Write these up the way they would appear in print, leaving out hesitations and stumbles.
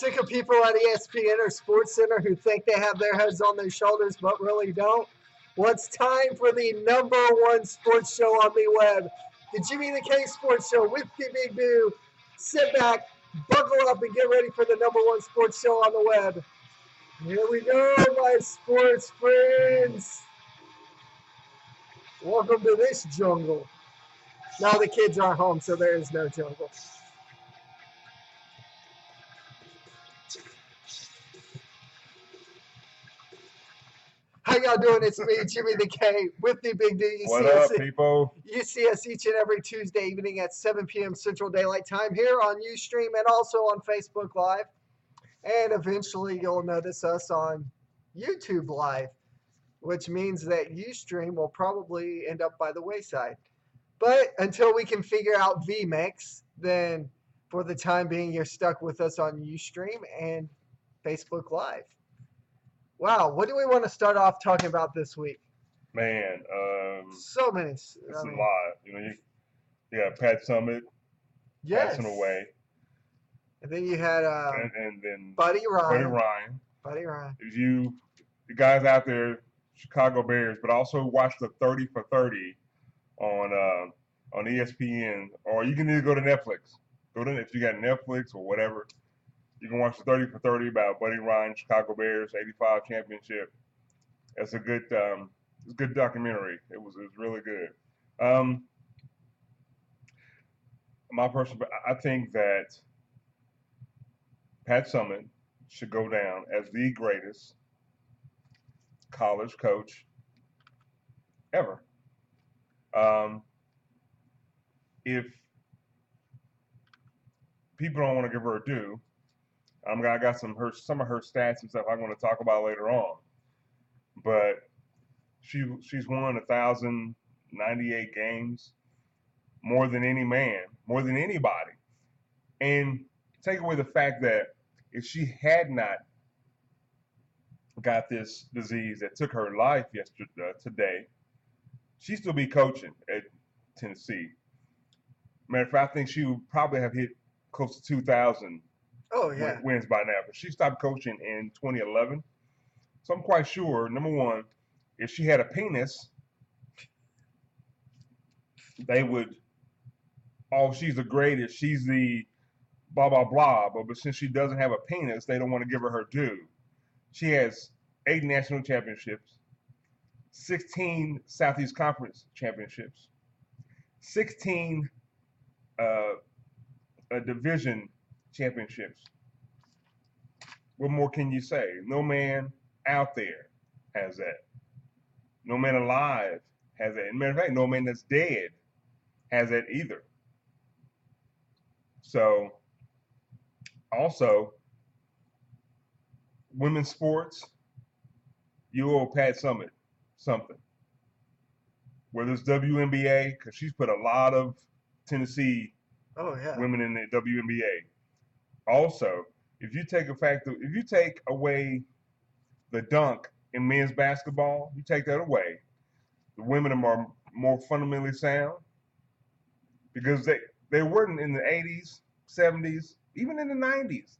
Sick of people at ESPN or SportsCenter who think they have their heads on their shoulders but really don't? Well, it's time for the number one sports show on the web, the Jimmy the K Sports Show with the Big Boo. Sit back, buckle up, and get ready for the number one sports show on the web. Here we go, my sports friends. Welcome to this jungle. Now the kids are home, so there is no jungle. How y'all doing? It's me, Jimmy the K, with the Big D. What up, people? You see us each and every Tuesday evening at 7 p.m. Central Daylight Time here on Ustream and also on Facebook Live. And eventually you'll notice us on YouTube Live, which means that Ustream will probably end up by the wayside. But until we can figure out vMix, then for the time being, you're stuck with us on Ustream and Facebook Live. Wow, what do we want to start off talking about this week? Man, so many. It's a lot. You know, you got Pat Summitt passing away. And then you had and then Buddy Ryan. If you guys out there, Chicago Bears, but also watch the 30 for 30 on ESPN, or you can either go to Netflix. If you got Netflix or whatever. You can watch the 30 for 30 about Buddy Ryan, Chicago Bears, 85 championship. It's a good documentary. It was really good. I think that Pat Summitt should go down as the greatest college coach ever. If people don't want to give her a due, I got some of her stats and stuff I'm going to talk about later on, but she's won 1,098 games, more than any man, more than anybody. And take away the fact that if she had not got this disease that took her life today, she'd still be coaching at Tennessee. Matter of fact, I think she would probably have hit close to 2,000 wins by now. But she stopped coaching in 2011. So I'm quite sure, number one, if she had a penis, they would, she's the greatest, she's the blah, blah, blah. But since she doesn't have a penis, they don't want to give her due. She has 8 national championships, 16 Southeast Conference championships, 16 division championships. What more can you say? No man out there has that. No man alive has that. As a matter of fact, no man that's dead has that either. So, also, women's sports, you owe Pat Summitt something. Whether it's WNBA, because she's put a lot of Tennessee women in the WNBA. Also, if you take away the dunk in men's basketball, you take that away, the women are more fundamentally sound, because they weren't in the 80s, 70s, even in the 90s.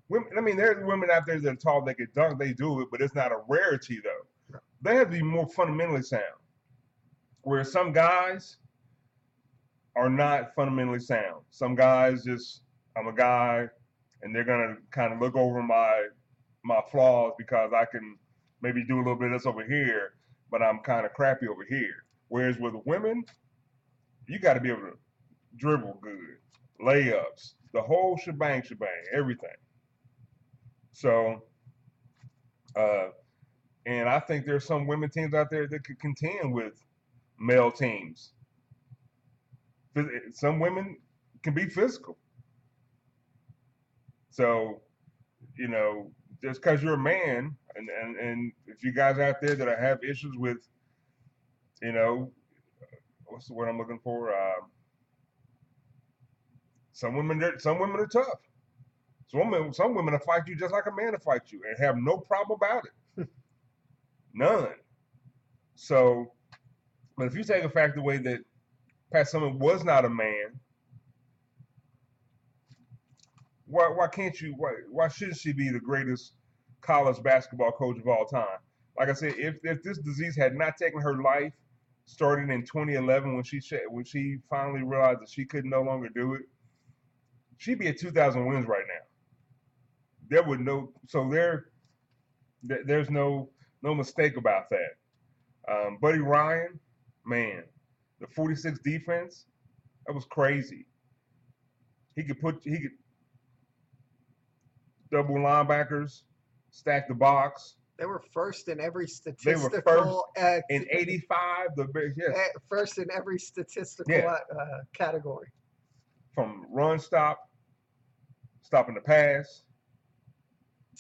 Women, I mean, there's women out there that are tall, they can dunk, they do it, but it's not a rarity though. They have to be more fundamentally sound. Where some guys are not fundamentally sound. Some guys just, I'm a guy, and they're gonna kind of look over my flaws because I can maybe do a little bit of this over here, but I'm kind of crappy over here. Whereas with women, you got to be able to dribble good, layups, the whole shebang, everything. So, and I think there's some women teams out there that could contend with male teams. Some women can be physical. So, you know, just because you're a man, and if you guys out there that have issues with, you know, what's the word I'm looking for? Some women are tough. Some women will fight you just like a man will fight you and have no problem about it. None. So, but if you take a fact away that Pat Summitt was not a man, Why can't you? Why shouldn't she be the greatest college basketball coach of all time? Like I said, if this disease had not taken her life, starting in 2011 when she finally realized that she could no longer do it, she'd be at 2,000 wins right now. There's no mistake about that. Buddy Ryan, man, the 46 defense, that was crazy. He could double linebackers, stack the box. They were first in every statistical. They were first in 85. First in every statistical category. From run stop, stopping the pass,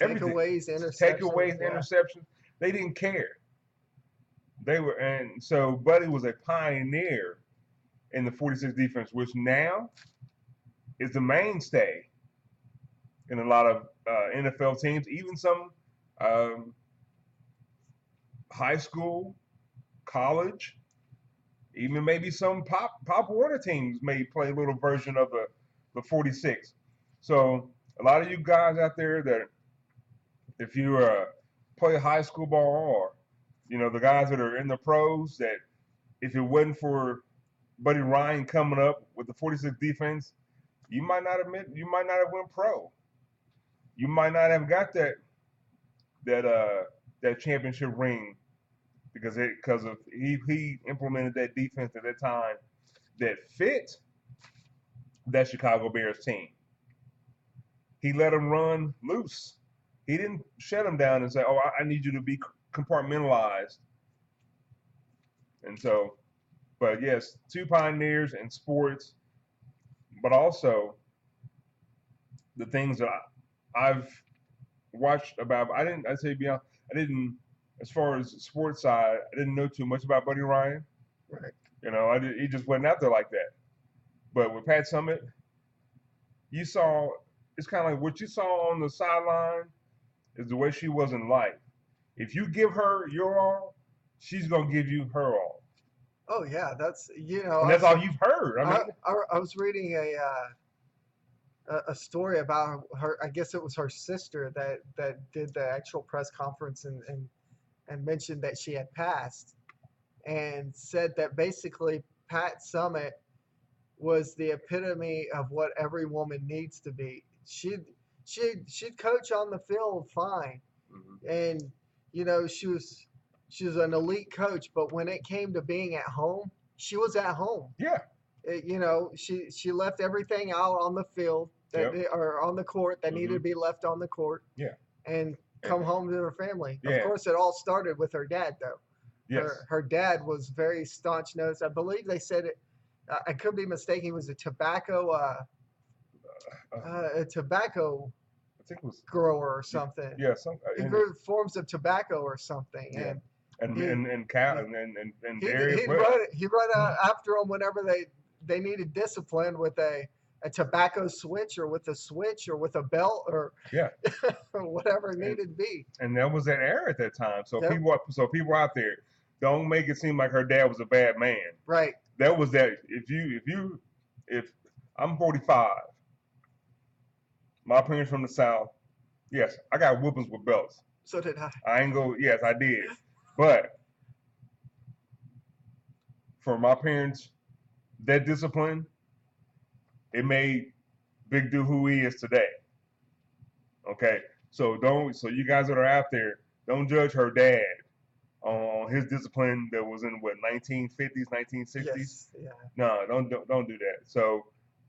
takeaways, interceptions. They didn't care. And so Buddy was a pioneer in the 46 defense, which now is the mainstay in a lot of NFL teams, even some high school, college, even maybe some Pop Warner teams may play a little version of the 46. So a lot of you guys out there that if you play high school ball, or the guys that are in the pros, that if it wasn't for Buddy Ryan coming up with the 46 defense, you might not have went pro. You might not have got that championship ring because he implemented that defense at that time that fit that Chicago Bears team. He let them run loose. He didn't shut them down and say, "Oh, I need you to be compartmentalized." And so, but yes, two pioneers in sports, but also the things that I've watched about. As far as the sports side, I didn't know too much about Buddy Ryan. Right. He just wasn't out there like that. But with Pat Summitt, you saw, it's kind of like what you saw on the sideline is the way she was in life. If you give her your all, she's going to give you her all. Oh, yeah. That's, and that's all you've heard. I was reading a story about her. I guess it was her sister that did the actual press conference and mentioned that she had passed, and said that basically Pat Summitt was the epitome of what every woman needs to be. She'd coach on the field fine, and she was an elite coach, but when it came to being at home, she was at home. Yeah. She left everything out on the field or on the court that needed to be left on the court. Yeah. And come home to her family. Yeah. Of course, it all started with her dad, though. Yes. Her dad was very staunch nosed. I believe they said it. I could be mistaken. He was a tobacco. A tobacco. I think it was grower or something. Yeah. He grew forms of tobacco or something. Yeah. And cow and dairy. He run out after them whenever they needed discipline with a tobacco switch or with a switch or with a belt or or whatever it needed to be. And that was that era at that time. So people out there, don't make it seem like her dad was a bad man. Right. That was that. If I'm 45, my parents from the South, yes, I got whoopings with belts. So did I. Yes, I did. But for my parents, that discipline, it made Big Dude who he is today. Okay, so you guys that are out there, don't judge her dad on his discipline that was in 1950s, 1960s. Yes, yeah. No, don't do that. So,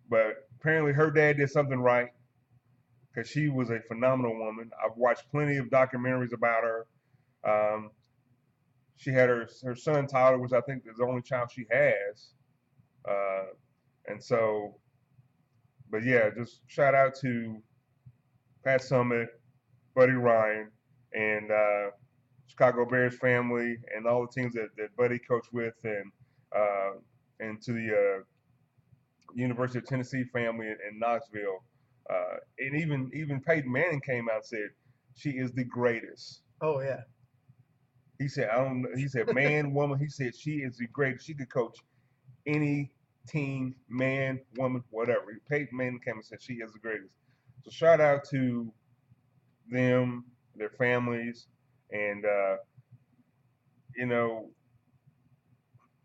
but apparently her dad did something right because she was a phenomenal woman. I've watched plenty of documentaries about her. She had her son Tyler, which I think is the only child she has, and so. But yeah, just shout out to Pat Summitt, Buddy Ryan, and Chicago Bears family, and all the teams that Buddy coached with, and to the University of Tennessee family in Knoxville, and even Peyton Manning came out and said she is the greatest. Oh yeah. He said He said man, woman. He said she is the greatest. She could coach any team, man, woman, whatever. Peyton Manning came and said she is the greatest. So shout out to them, their families, and you know,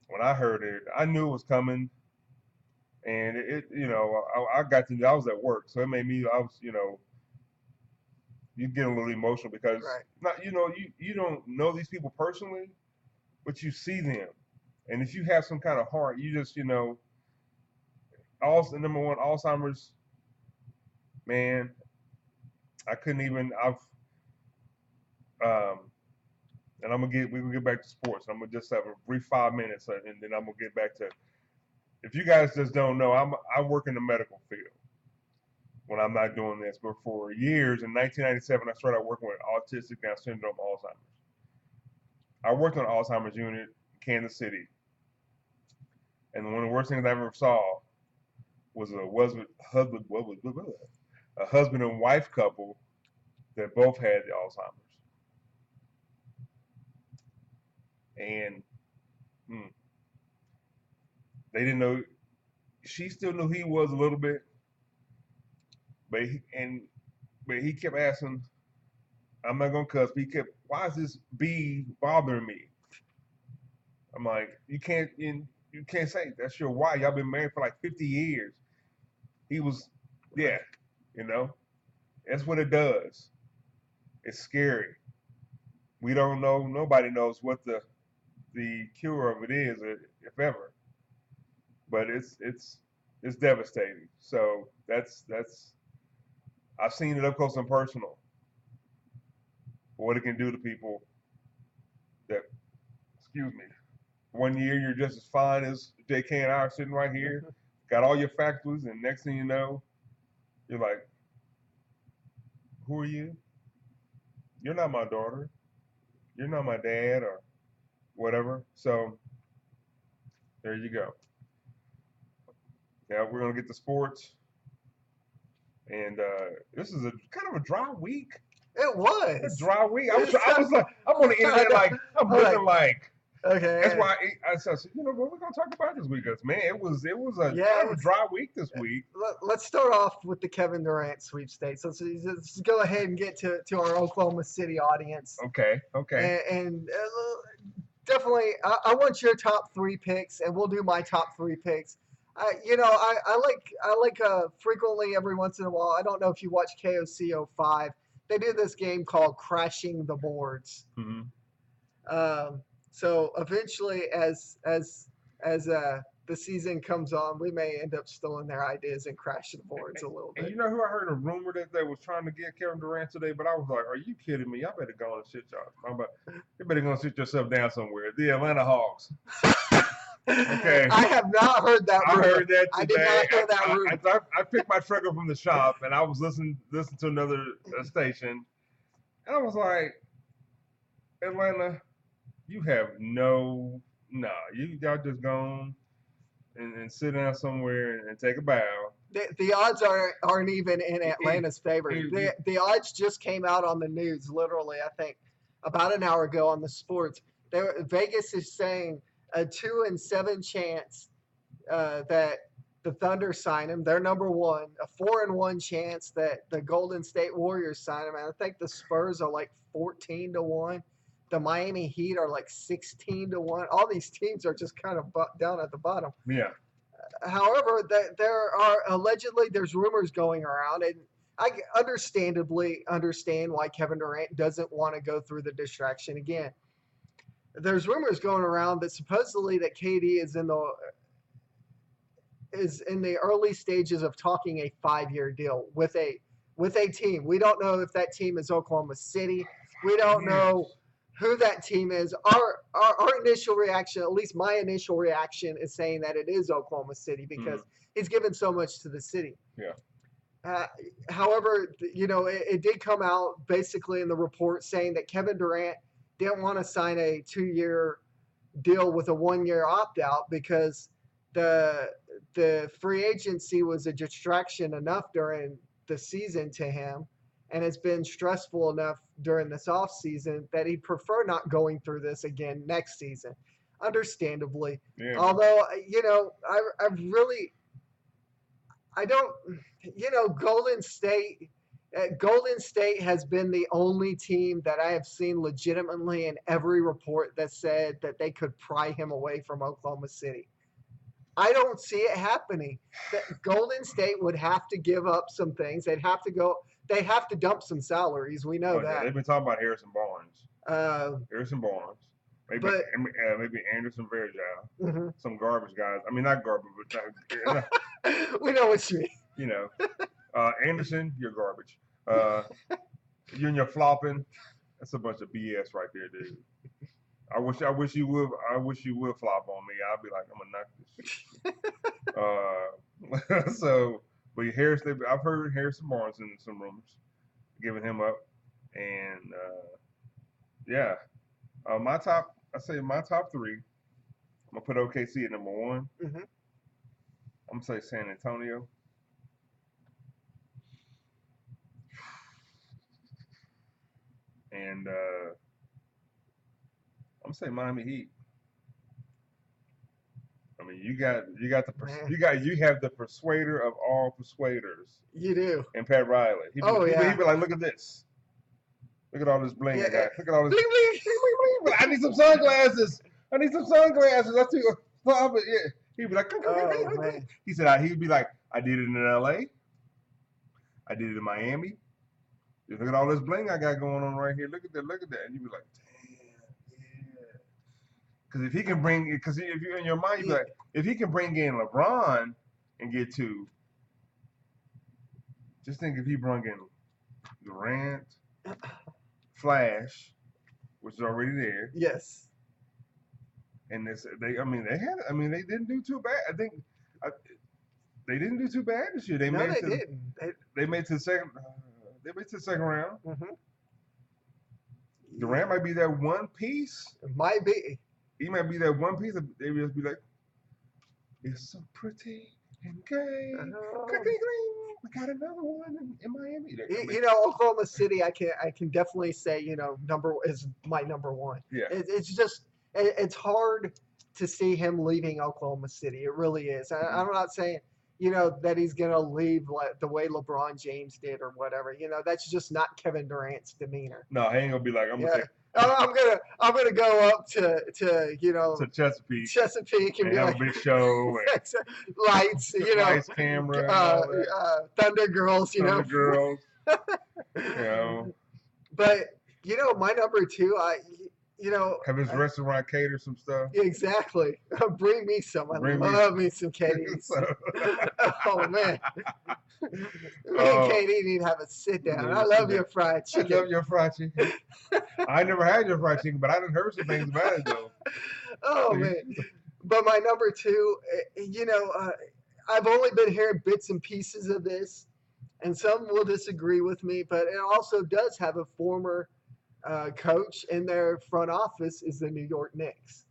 when I heard it, I knew it was coming, and I got to. I was at work, so it made me. I was, you get a little emotional because not, you don't know these people personally, but you see them, and if you have some kind of heart, you just, also number one, Alzheimer's, man, I couldn't even. And we're gonna get back to sports. I'm gonna just have a brief 5 minutes, and then I'm gonna get back to. If you guys just don't know, I work in the medical field when I'm not doing this. But for years, in 1997, I started working with autistic Down syndrome, Alzheimer's. I worked on an Alzheimer's unit in Kansas City, and one of the worst things I ever saw was a husband and wife couple that both had the Alzheimer's. And they didn't know. She still knew he was a little bit, but he kept asking. I'm not gonna cuss. But he kept, why is this bee bothering me? I'm like, you can't say that's your wife. Y'all been married for like 50 years. He was, yeah, that's what it does. It's scary. We don't know. Nobody knows what the cure of it is, if ever. But it's devastating. So that's I've seen it up close and personal. What it can do to people. That, excuse me. One year you're just as fine as J.K. and I are sitting right here, got all your faculties, and next thing you know, you're like, who are you? You're not my daughter. You're not my dad or whatever. So there you go. Now we're gonna get to sports, and this is a kind of a dry week. It was a dry week. I was like, I'm on the internet like I'm looking like. Okay. That's why I said, what we're gonna talk about this week? Because man, it was a kind of a dry week this week. Let's start off with the Kevin Durant sweepstakes. Let's go ahead and get to our Oklahoma City audience. Okay. And definitely, I want your top 3 picks, and we'll do my top 3 picks. I like frequently every once in a while. I don't know if you watch KOC 05. They do this game called Crashing the Boards. Mm-hmm. So eventually, as the season comes on, we may end up stealing their ideas and crashing the boards a little bit. And you know who I heard a rumor that they was trying to get Kevin Durant today, but I was like, are you kidding me? Y'all better go and sit y'all. You better go and sit yourself down somewhere. The Atlanta Hawks. Okay. I have not heard that rumor. I heard that today. I did not hear that rumor. I picked my trucker from the shop, and I was listening to another station, and I was like, Atlanta, you have y'all just gone and sit down somewhere and take a bow. The odds aren't even in Atlanta's favor. The odds just came out on the news, literally, I think, about an hour ago on the sports. Vegas is saying a 2 in 7 chance that the Thunder sign him. They're number 1. A 4 in 1 chance that the Golden State Warriors sign him. And I think the Spurs are like 14 to 1. The Miami Heat are like 16 to 1. All these teams are just kind of down at the bottom. Yeah. However, there are allegedly there's rumors going around, and I understandably understand why Kevin Durant doesn't want to go through the distraction again. There's rumors going around that supposedly that KD is in the early stages of talking a 5-year deal with a team. We don't know if that team is Oklahoma City. We don't know who that team is. Our initial reaction, at least my initial reaction, is saying that it is Oklahoma City because he's given so much to the city. Yeah. However, it did come out basically in the report saying that Kevin Durant didn't want to sign a 2-year deal with a 1-year opt-out because the free agency was a distraction enough during the season to him, and it's been stressful enough during this off season that he'd prefer not going through this again next season, understandably. Yeah. Although, I don't, Golden State. Golden State has been the only team that I have seen legitimately in every report that said that they could pry him away from Oklahoma City. I don't see it happening. That Golden State would have to give up some things. They have to dump some salaries. We know that. They've been talking about Harrison Barnes. Harrison Barnes. Maybe Anderson Varejao. Some garbage guys. I mean, not garbage, but we know what you mean. Anderson, you're garbage. You and your flopping. That's a bunch of BS right there, dude. I wish you would flop on me. I'd be like, I'm gonna knock this shit. But I've heard Harrison Barnes in some rumors, giving him up, and my top three. I'm gonna put OKC at number one. I'm gonna say San Antonio. And I'm gonna say Miami Heat. I mean, you have the persuader of all persuaders. You do. And Pat Riley. He'd be like, look at this. Look at all this bling I got. Look at all this. Bling. I need some sunglasses. I That's too. Yeah. He'd be like, man. He said, he'd be like, I did it in LA. I did it in Miami. Look at all this bling I got going on right here. Look at that. And you'd be like, damn, yeah. Because if you're in your mind, you'd be like, if he can bring in LeBron and get two, just think if he brought in Durant, Flash, which is already there. Yes. And they didn't do too bad. I think they didn't do too bad this year. They made it to the second. They made it to the second round. Durant might be that one piece. It might be. He might be that one piece. They would just be like, it's so pretty and gay. We got another one in Miami. Oklahoma City. I can definitely say is my number one. Yeah. It's just it's hard to see him leaving Oklahoma City. It really is. I'm not saying that he's gonna leave the way LeBron James did or whatever. That's just not Kevin Durant's demeanor. No, he ain't gonna be like, I'm gonna go up to Chesapeake and be have like, a big show, lights, lights, camera, Thunder Girls, Thunder Girls, But my number two, have his restaurant cater some stuff. Exactly. Bring me some. I love me some Katie's. Oh man. Me and Katie need to have a sit down. I love your fried chicken. I love your fried chicken. I never had your fried chicken, but I done heard some things about it though. Oh man. But my number two, I've only been hearing bits and pieces of this, and some will disagree with me, but it also does have a former coach in their front office is the New York Knicks.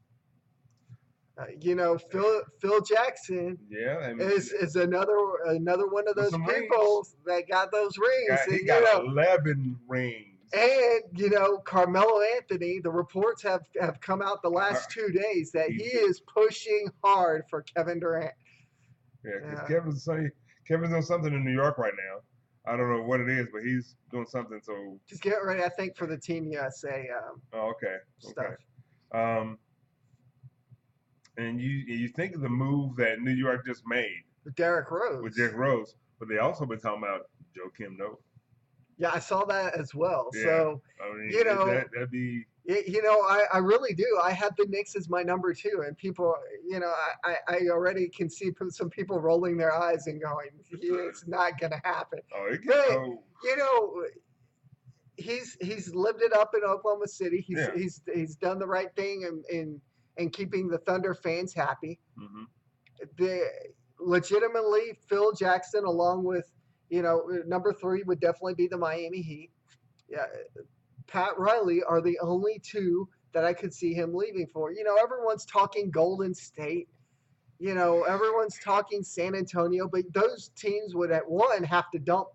Phil Jackson is another one of those people that got those rings. He got 11 rings. And, Carmelo Anthony, the reports have come out the last 2 days that he is pushing hard for Kevin Durant. Yeah, because Kevin's doing something in New York right now. I don't know what it is, but he's doing something. So just get ready, I think, for the Team USA. Stuff. Okay. And you think of the move that New York just made with Derrick Rose, but they also been talking about Joakim Noah. Yeah, I saw that as well. Yeah. So that'd be. I really do. I have the Knicks as my number two, and people, I already can see some people rolling their eyes and going, "It's not going to happen." Oh, it can go. He's lived it up in Oklahoma City. He's done the right thing in keeping the Thunder fans happy. Legitimately, Phil Jackson, along with number three, would definitely be the Miami Heat. Yeah. Pat Riley are the only two that I could see him leaving for. Everyone's talking Golden State. Everyone's talking San Antonio, but those teams would at one have to dump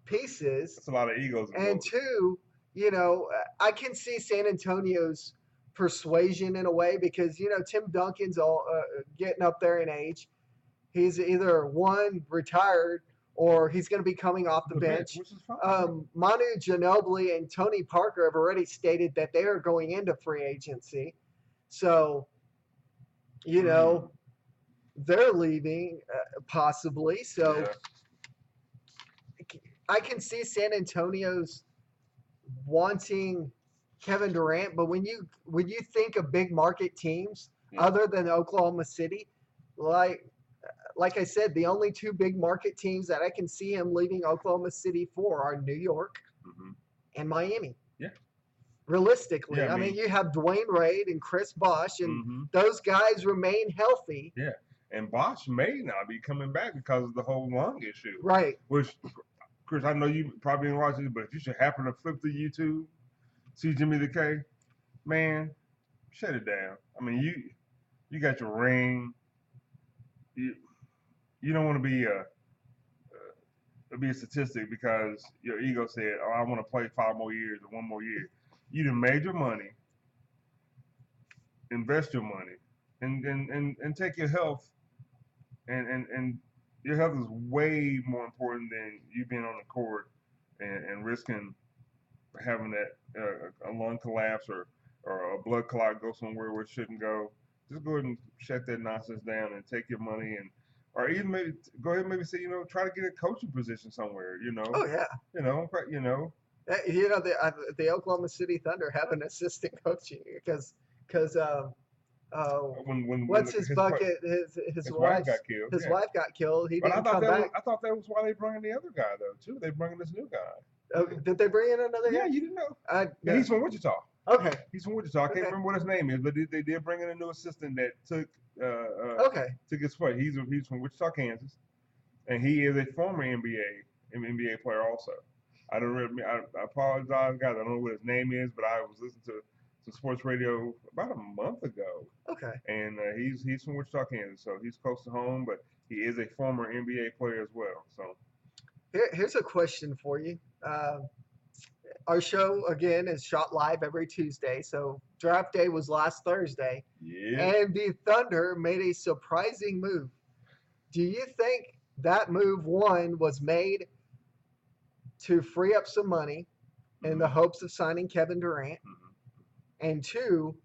pieces. That's a lot of egos. And two, I can see San Antonio's persuasion in a way because Tim Duncan's all getting up there in age. He's either one retired or he's going to be coming off the bench. Which is fine. Manu Ginobili and Tony Parker have already stated that they are going into free agency. So, they're leaving possibly. So I can see San Antonio's wanting Kevin Durant, but when you think of big market teams other than Oklahoma City, like I said, the only two big market teams that I can see him leaving Oklahoma City for are New York and Miami. Yeah. Realistically, I mean, you have Dwayne Wade and Chris Bosh, and those guys remain healthy. Yeah, and Bosh may not be coming back because of the whole lung issue. Right. Which, Chris, I know you probably didn't watch it, but if you should happen to flip to YouTube, see Jimmy the K, man, shut it down. I mean, you got your ring. You don't want to be a statistic because your ego said, "Oh, I want to play 5 more years or 1 more year." You done made your money, invest your money, and take your health, and your health is way more important than you being on the court and risking having that a lung collapse or a blood clot go somewhere where it shouldn't go. Just go ahead and shut that nonsense down and take your money or even maybe go ahead and maybe say, try to get a coaching position somewhere, Oh yeah. The Oklahoma City Thunder have an assistant coaching because what's his bucket? His wife got killed. His wife got killed. He didn't come back. I thought that was why they brought in the other guy though too. They brought in this new guy. Oh, did they bring in another guy? Yeah, you didn't know. Yeah, he's from Wichita. Okay. He's from Wichita. I can't remember what his name is, but they did bring in a new assistant that took his place. He's from Wichita, Kansas, and he is a former NBA player also. I apologize, guys. I don't know what his name is, but I was listening to some sports radio about a month ago. Okay. And he's from Wichita, Kansas, so he's close to home, but he is a former NBA player as well. So here's a question for you. Our show, again, is shot live every Tuesday. So draft day was last Thursday. Yeah. And the Thunder made a surprising move. Do you think that move, one, was made to free up some money in the hopes of signing Kevin Durant? And two,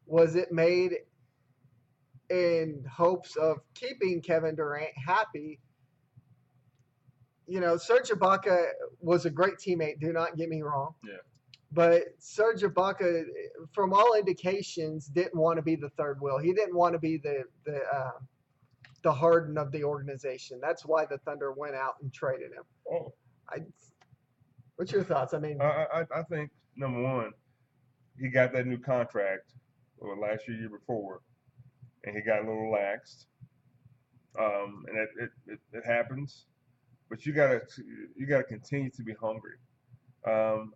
was it made in hopes of keeping Kevin Durant happy? Serge Ibaka was a great teammate. Do not get me wrong. Yeah. But Serge Ibaka, from all indications, didn't want to be the third wheel. He didn't want to be the Harden of the organization. That's why the Thunder went out and traded him. Oh. What's your thoughts? I mean, I think number one, he got that new contract last year before, and he got a little relaxed. And it happens. But you gotta continue to be hungry.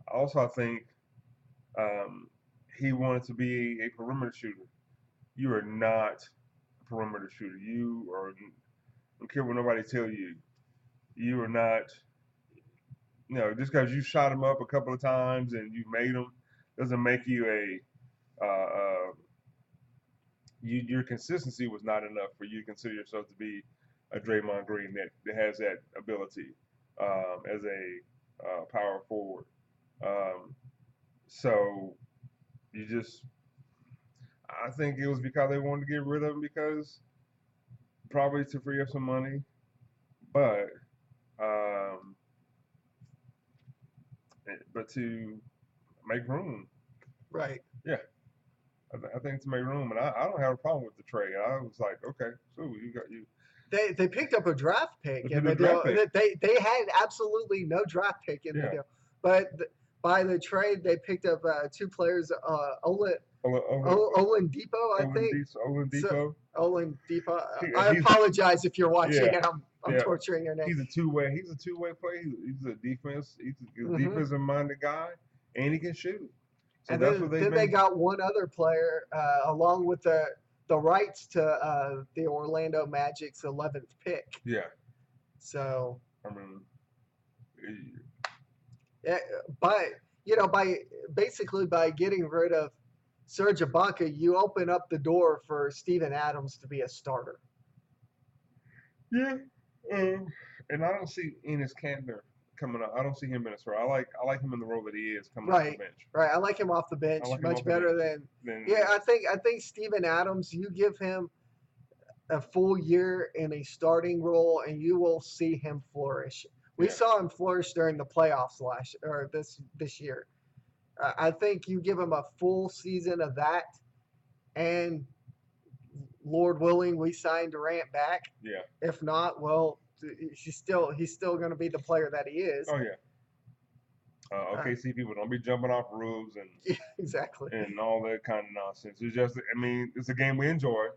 Also, I think he wanted to be a perimeter shooter. You are not a perimeter shooter. You are. I don't care what nobody tell you. You are not. Just because you shot him up a couple of times and you made him doesn't make you your consistency was not enough for you to consider yourself to be a Draymond Green that has that ability as a power forward. So I think it was because they wanted to get rid of him because probably to free up some money, but to make room. Right. Yeah. I think to make room, and I don't have a problem with the trade. I was like, okay, so you got you. They picked up a draft pick in the deal. They had absolutely no draft pick in the deal, but by the trade they picked up 2 players, Oladipo, I think. Oladipo. I apologize if you're watching and I'm torturing your name. He's a two-way player. He's a defense. He's a defensive-minded guy, and he can shoot. So and then they got one other player along with the rights to the Orlando Magic's 11th pick. Yeah. So. I mean. By getting rid of Serge Ibaka, you open up the door for Steven Adams to be a starter. Yeah. And I don't see Enes Kanter coming up. I don't see him in a role. I like him in the role that he is coming off the Right, bench. right. I like him off the bench I like him much off the better bench. than. Then Yeah, I think Steven Adams. You give him a full year in a starting role, and you will see him flourish. We yeah, saw him flourish during the playoffs this year. I think you give him a full season of that, and Lord willing, we sign Durant back. yeah. If not, well, he's still going to be the player that he is. Oh yeah. OKC people don't be jumping off roofs Yeah, exactly. and all that kind of nonsense. It's just, I mean, it's a game we enjoy,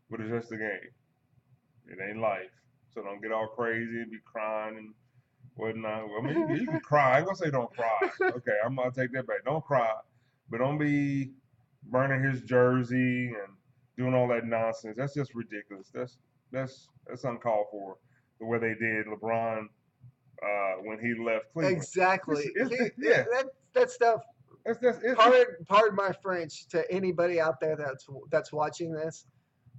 but it's just a game. It ain't life. So don't get all crazy and be crying and whatnot. I mean, you can cry. I ain't gonna say don't cry. Okay, I'm gonna take that back. Don't cry, but don't be burning his jersey and doing all that nonsense. That's just ridiculous. That's uncalled for. The way they did LeBron when he left Cleveland. Exactly. Yeah. That stuff. That's Pardon my French to anybody out there that's watching this,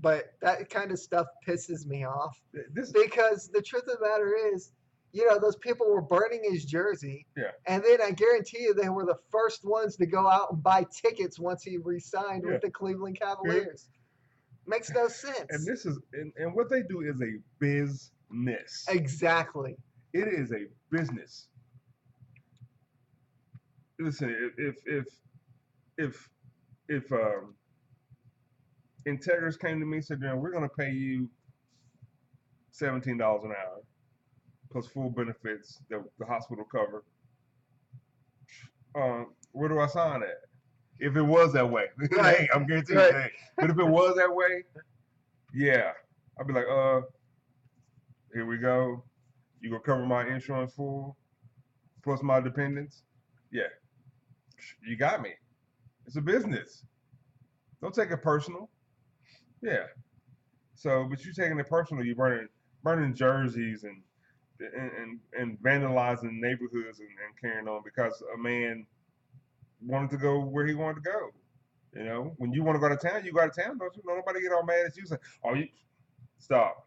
but that kind of stuff pisses me off. Because the truth of the matter is, those people were burning his jersey. Yeah. And then I guarantee you they were the first ones to go out and buy tickets once he re-signed with the Cleveland Cavaliers. Makes no sense. And this is and what they do is a business. Exactly. It is a business. Listen, if Integris came to me and said, we're going to pay you $17 an hour plus full benefits that the hospital cover, where do I sign at? If it was that way, right. Hey, I'm guaranteeing you. Hey. But if it was that way, yeah, I'd be like, here we go. You gonna cover my insurance full plus my dependents? Yeah, you got me. It's a business. Don't take it personal. Yeah. So, but you taking it personal. You burning jerseys and vandalizing neighborhoods and carrying on because a man wanted to go where he wanted to go. When you want to go to town, you go to town. Don't you? Nobody get all mad at you. Say, "Oh, you stop.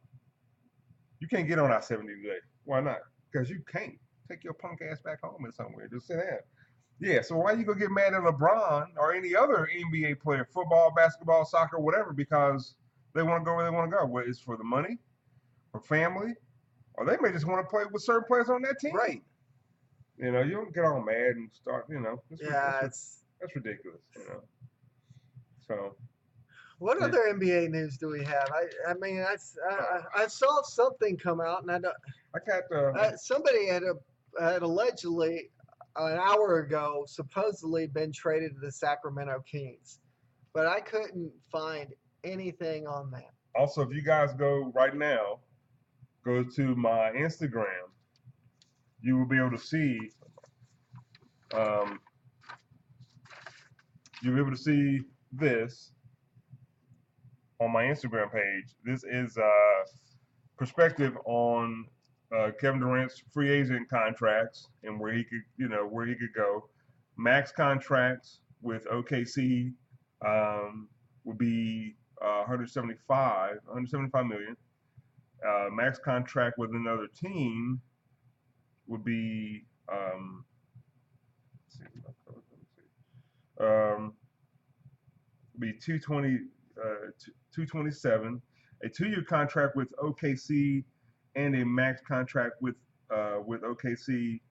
You can't get on I-70 today. Why not? Because you can't. Take your punk ass back home and somewhere. Just sit down." Yeah, so why you gonna get mad at LeBron or any other NBA player, football, basketball, soccer, whatever, because they want to go where they want to go? Whether it's for the money, or family, or they may just want to play with certain players on that team. Right. You don't get all mad and start. That's ridiculous. So. What other NBA news do we have? I mean, I saw something come out, and I got somebody had allegedly an hour ago supposedly been traded to the Sacramento Kings, but I couldn't find anything on that. Also, if you guys go right now, go to my Instagram, you will be able to see. You'll be able to see this on my Instagram page. This is perspective on Kevin Durant's free agent contracts and where he could go. Max contracts with OKC would be 175 million. Max contract with another team would be be 227. A 2-year contract with OKC and a max contract with OKC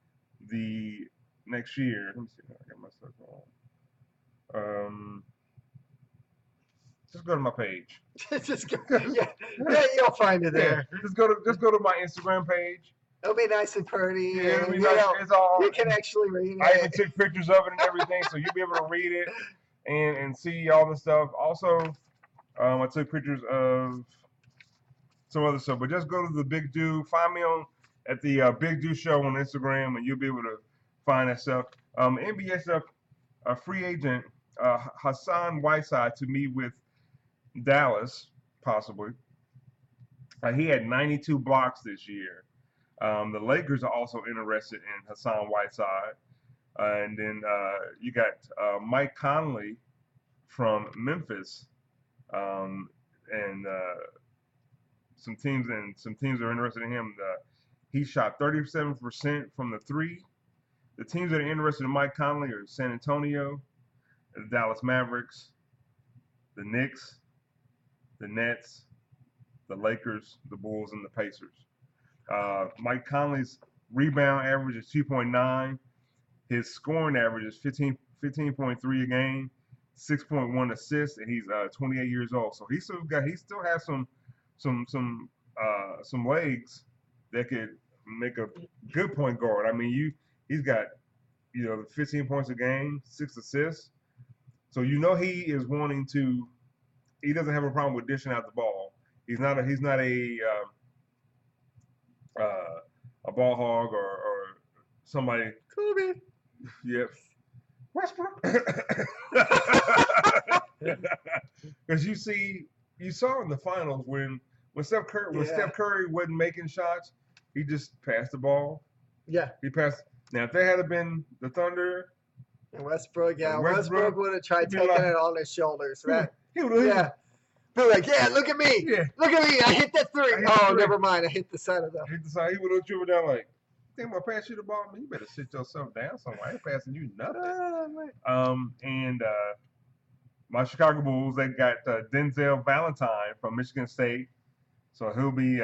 the next year. Let me see if I got my stuff on. Just go to my page. Yeah, you'll find it there. Yeah, just go to my Instagram page. It'll be nice and pretty. Yeah, it'll be nice. It's all. You can actually read it. I even took pictures of it and everything, so you'll be able to read it and see all the stuff. Also, I took pictures of some other stuff, but just go to the Big Do. Find me at the Big Do Show on Instagram, and you'll be able to find that stuff. NBA stuff. A free agent, Hassan Whiteside, to meet with Dallas, possibly. He had 92 blocks this year. The Lakers are also interested in Hassan Whiteside. And then you got Mike Conley from Memphis. And some teams are interested in him. He shot 37% from the three. The teams that are interested in Mike Conley are San Antonio, the Dallas Mavericks, the Knicks, the Nets, the Lakers, the Bulls, and the Pacers. Mike Conley's rebound average is 2.9. His scoring average is 15.3 a game, 6.1 assists, and he's 28 years old. So he still has some legs that could make a good point guard. I mean, he's got 15 points a game, 6 assists. So he is wanting to. He doesn't have a problem with dishing out the ball. He's not a ball hog or somebody. Kobe. Yep. Westbrook. Because you saw in the finals when Steph Curry wasn't making shots, he just passed the ball. Yeah. He passed. Now, if they had been the Thunder and Westbrook would have tried taking it on his shoulders, right? Be like, yeah, look at me. Yeah. Look at me. I hit that three. Never mind. I hit the side of the. Hit the side. He would have driven down like, I'm going to pass you the ball. Man, you better sit yourself down somewhere. I ain't passing you nothing. And my Chicago Bulls, they got Denzel Valentine from Michigan State. So he'll be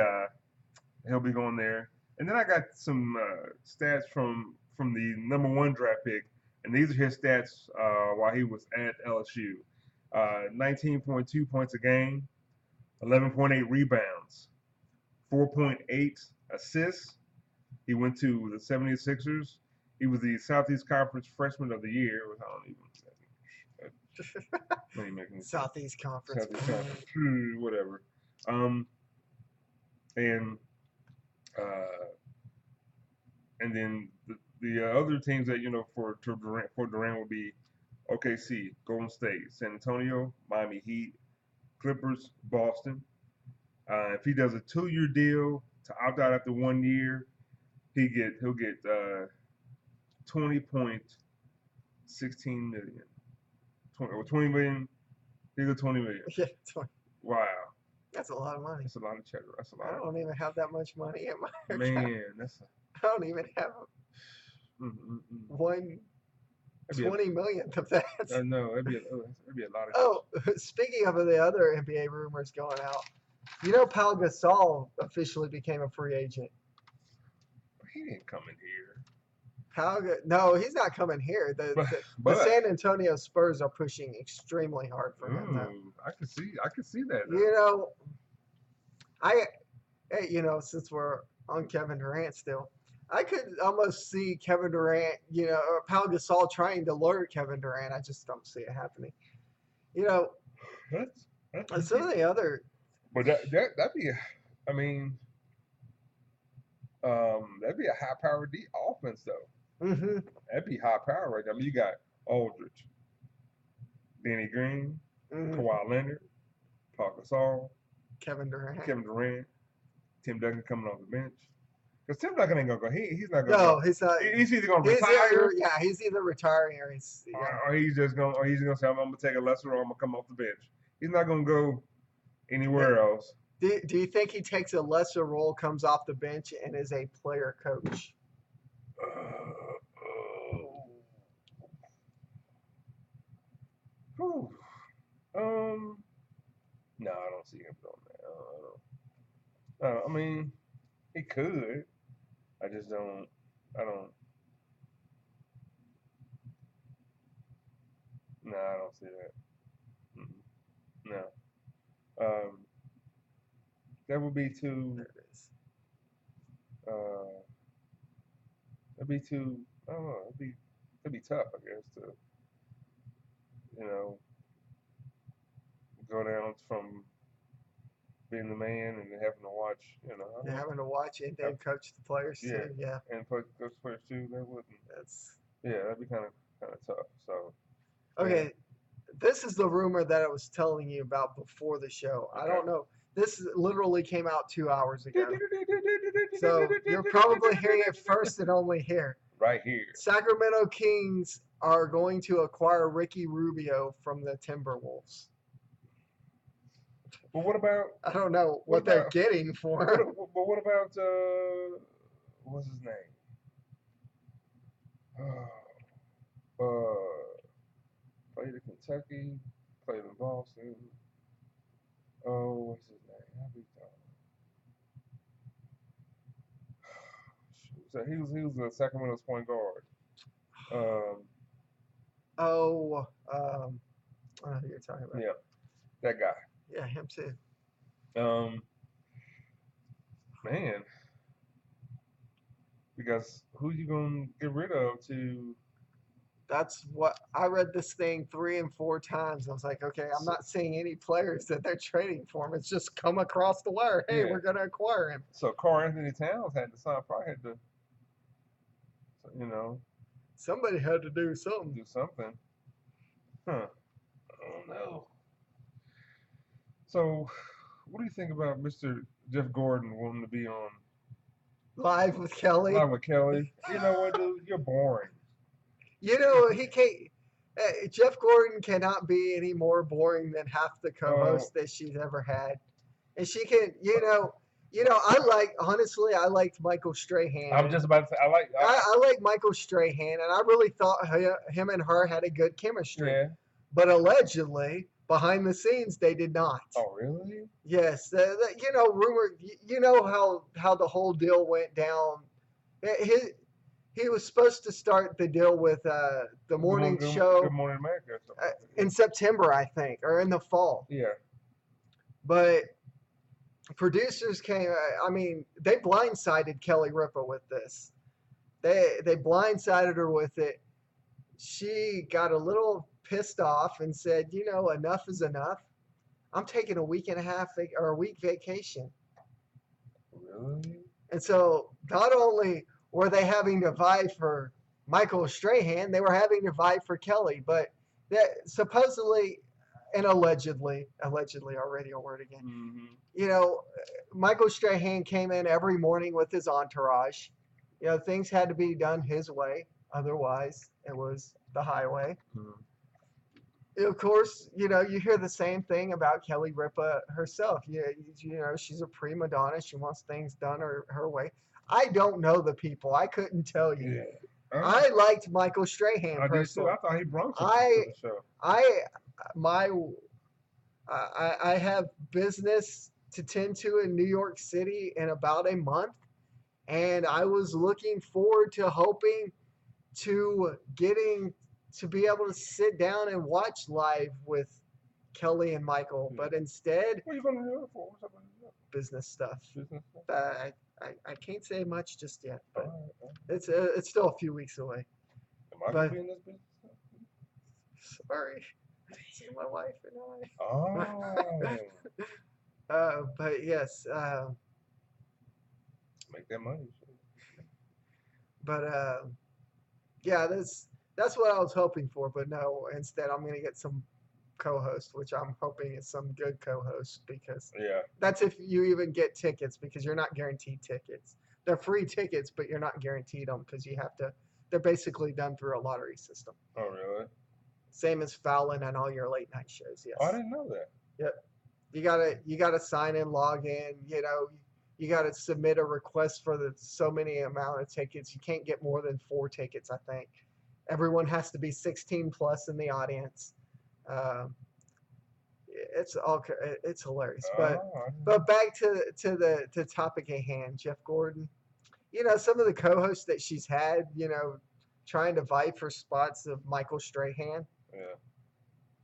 going there. And then I got some stats from the number 1 draft pick. And these are his stats while he was at LSU. 19.2 points a game, 11.8 rebounds, 4.8 assists. He went to the 76ers. He was the Southeast Conference Freshman of the Year. Southeast Conference. Whatever. And then the other teams that for Durant will be OKC, Golden State, San Antonio, Miami Heat, Clippers, Boston. If he does a 2-year deal to opt out after 1 year, he'll get 20.16 million. 20 million. He'll get 20 million. Yeah, 20. Wow. That's a lot of money. That's a lot of cheddar. That's a lot. I don't even have that much money in my account. Man, I don't even have 20 millionth of that. No, that'd be a lot of. Oh, speaking of the other NBA rumors going out, Pau Gasol officially became a free agent. He didn't come in here. No, he's not coming here. The San Antonio Spurs are pushing extremely hard for him. Though. I can see that. Though. Since we're on Kevin Durant still, I could almost see Kevin Durant, or Pau Gasol trying to lure Kevin Durant. I just don't see it happening. That's some of the other. But that'd be, that'd be a high-powered offense, though. Mm-hmm. That'd be high power right there. You got Aldridge, Danny Green, Kawhi Leonard, Pau Gasol, Kevin Durant, Tim Duncan coming off the bench. Because Tim Duncan ain't gonna go. He's not gonna. No, he's not. He's either gonna retire. He's either retiring or he's. Yeah. Or he's just gonna say, I'm gonna take a lesser role. I'm gonna come off the bench. He's not gonna go anywhere else. Do you think he takes a lesser role, comes off the bench, and is a player coach? No, I don't see him doing that. He could. I just don't. No, I don't see that. No. That would be too. There it is. That'd be too. I don't know. It'd be tough, I guess, to go down from being the man and having to watch. Having to watch and then coach the players too. Yeah. And coach the players too. That wouldn't. That'd be kind of tough. So. Okay, yeah. This is the rumor that I was telling you about before the show. Okay. I don't know. This literally came out 2 hours ago. So you're probably hearing it first and only here. Right here. Sacramento Kings are going to acquire Ricky Rubio from the Timberwolves. But what about? I don't know what they're getting for him. But what about what's his name? Played at Kentucky, played in Boston. Oh, what's his name? So he was the Sacramento's point guard. I know who you're talking about. Yeah, that guy. Yeah, him too. Man, because who you gonna get rid of to? That's what I read this thing 3 and 4 times. I was like, okay, I'm not seeing any players that they're trading for him. It's just come across the wire. Hey, we're gonna acquire him. So Karl-Anthony Towns had to sign. Probably had to, Somebody had to do something. Do something. Huh. I don't know. So, what do you think about Mr. Jeff Gordon wanting to be on Live with Kelly? Live with Kelly. You know what, dude? You're boring. He can't. Jeff Gordon cannot be any more boring than half the co-hosts that she's ever had, and she can. Honestly, I liked Michael Strahan. I'm just about to say, I like Michael Strahan, and I really thought him and her had a good chemistry. Yeah. But allegedly, behind the scenes, they did not. Oh, really? Yes. Rumor. You know how the whole deal went down. He was supposed to start the deal with the morning show. Good Morning America. In September, I think, or in the fall. Yeah. But producers came. I mean, they blindsided Kelly Ripa with this. They blindsided her with it. She got a little pissed off and said, enough is enough. I'm taking a week and a half or a week vacation. Really? And so not only were they having to vie for Michael Strahan, they were having to vie for Kelly. But that supposedly and allegedly, our radio word again, Michael Strahan came in every morning with his entourage. Things had to be done his way. Otherwise, it was the highway. Of course, you hear the same thing about Kelly Ripa herself. She's a prima donna. She wants things done her way. I don't know the people. I couldn't tell you. Yeah. I liked Michael Strahan personally. I thought he brought something to the show. I have business to tend to in New York City in about a month, and I was looking forward to hoping to getting to be able to sit down and watch live with Kelly and Michael, but instead, what are you going to do it for? Business stuff. Business stuff. I can't say much just yet, but it's still a few weeks away. Am I going to be in this business stuff? Sorry, it's my wife and I. Oh. But yes. Make that money. But yeah, that's what I was hoping for. But no, instead I'm gonna get some co-host, which I'm hoping is some good co-host, because that's if you even get tickets, because you're not guaranteed tickets. They're free tickets, but you're not guaranteed them because you have to. They're basically done through a lottery system. Oh, really? Same as Fallon and all your late night shows. Yes. Oh, I didn't know that. Yep. You gotta sign in, log in. You got to submit a request for so many amount of tickets. You can't get more than 4 tickets, I think. Everyone has to be 16 plus in the audience. It's hilarious. But back to the topic at hand, Jeff Gordon. Some of the co-hosts that she's had, trying to vie for spots of Michael Strahan. Yeah.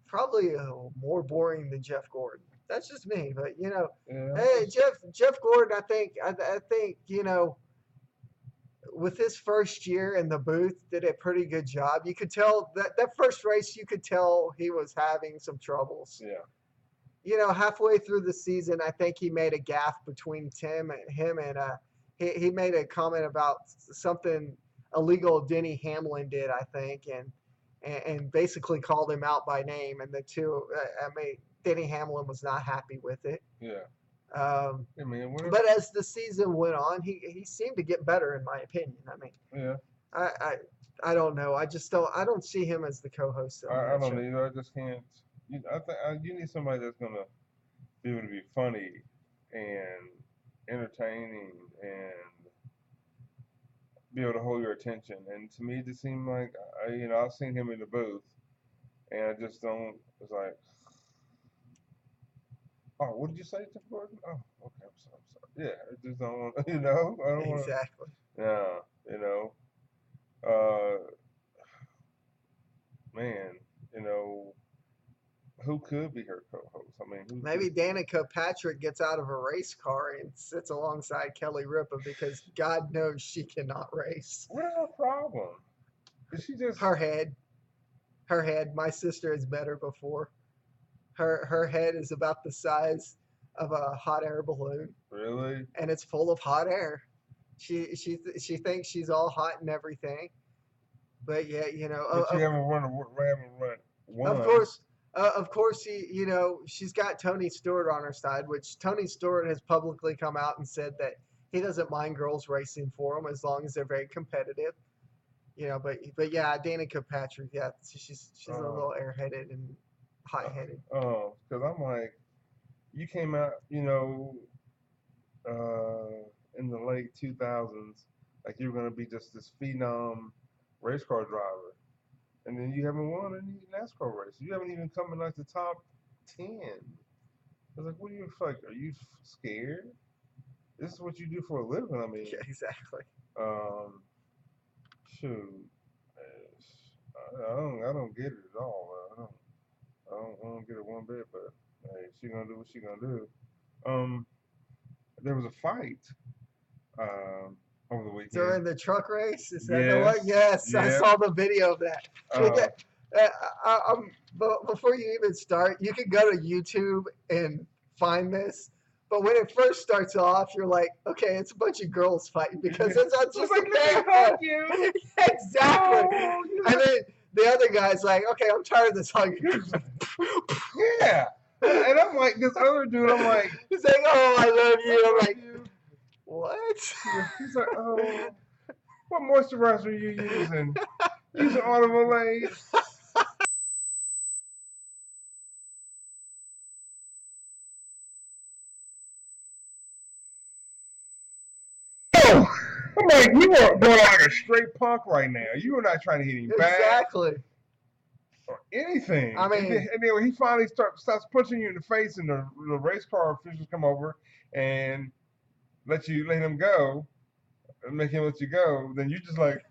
Probably more boring than Jeff Gordon. That's just me, but hey, Jeff Gordon, I think with his first year in the booth, did a pretty good job. You could tell that first race, you could tell he was having some troubles. Yeah. Halfway through the season, I think he made a gaffe between him and he made a comment about something illegal Denny Hamlin did, I think, and basically called him out by name, and the two, Denny Hamlin was not happy with it. Yeah. But as the season went on, he seemed to get better, in my opinion. Yeah. I don't know. I don't see him as the co-host. I don't either. I just can't. I think you need somebody that's gonna be able to be funny and entertaining and be able to hold your attention. And to me, it just seemed like, I've seen him in the booth, and I just don't. It's like, oh, what did you say, Jeff Gordon? Oh, okay, I'm sorry. Yeah, I just don't want. I don't want. Exactly. Yeah, uh, man, who could be her co-host? I mean, maybe Danica Patrick gets out of a race car and sits alongside Kelly Ripa because God knows she cannot race. What is her problem? Is she just her head? Her head. My sister has met her before. Her head is about the size of a hot air balloon. Really? And it's full of hot air. She thinks she's all hot and everything, but yeah, But you haven't run one. Of course, she's got Tony Stewart on her side, which Tony Stewart has publicly come out and said that he doesn't mind girls racing for him as long as they're very competitive. But yeah, Danica Patrick, yeah, she's a little airheaded and hot-headed. Oh, because I'm like, you came out, in the late 2000s, like you were gonna be just this phenom race car driver, and then you haven't won any NASCAR race. You haven't even come in like the top 10. I was like, what do you like? Are you scared? This is what you do for a living. I mean, yeah, exactly. Shoot, I don't get it at all. I don't get it one bit. But hey, she gonna do what she gonna do. There was a fight over the weekend. During the truck race? Is that the one? Yes, I saw the video of that. Before you even start, you can go to YouTube and find this. But when it first starts off, you're like, okay, it's a bunch of girls fighting because it's not just like, a hug you. Exactly. Oh, and then the other guy's like, okay, I'm tired of this hugging. Yeah. And I'm like, this other dude, I'm like, he's like, oh, I love you. I'm like, what? He's like, oh, what moisturizer are you using? Using Olive Olay. I'm like, you are going like a straight punk right now. You are not trying to hit him back. Exactly. Or anything. I mean, and then when he finally starts punching you in the face, and the race car officials come over and let him go, and make him let you go, then you just like,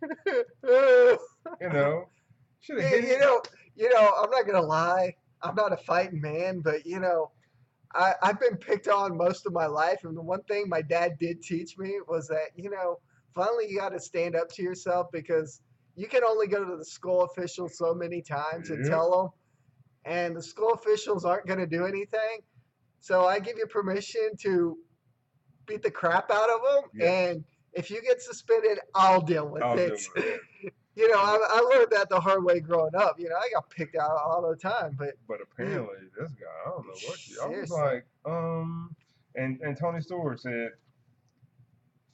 should have hit him. I'm not gonna lie. I'm not a fighting man, but I've been picked on most of my life, and the one thing my dad did teach me was that finally you got to stand up to yourself, because you can only go to the school officials so many times and tell them, and the school officials aren't going to do anything. So I give you permission to beat the crap out of them, and if you get suspended, I'll deal with it. I learned that the hard way growing up. I got picked out all the time, but apparently this guy, I don't know what I was like, and Tony Stewart said,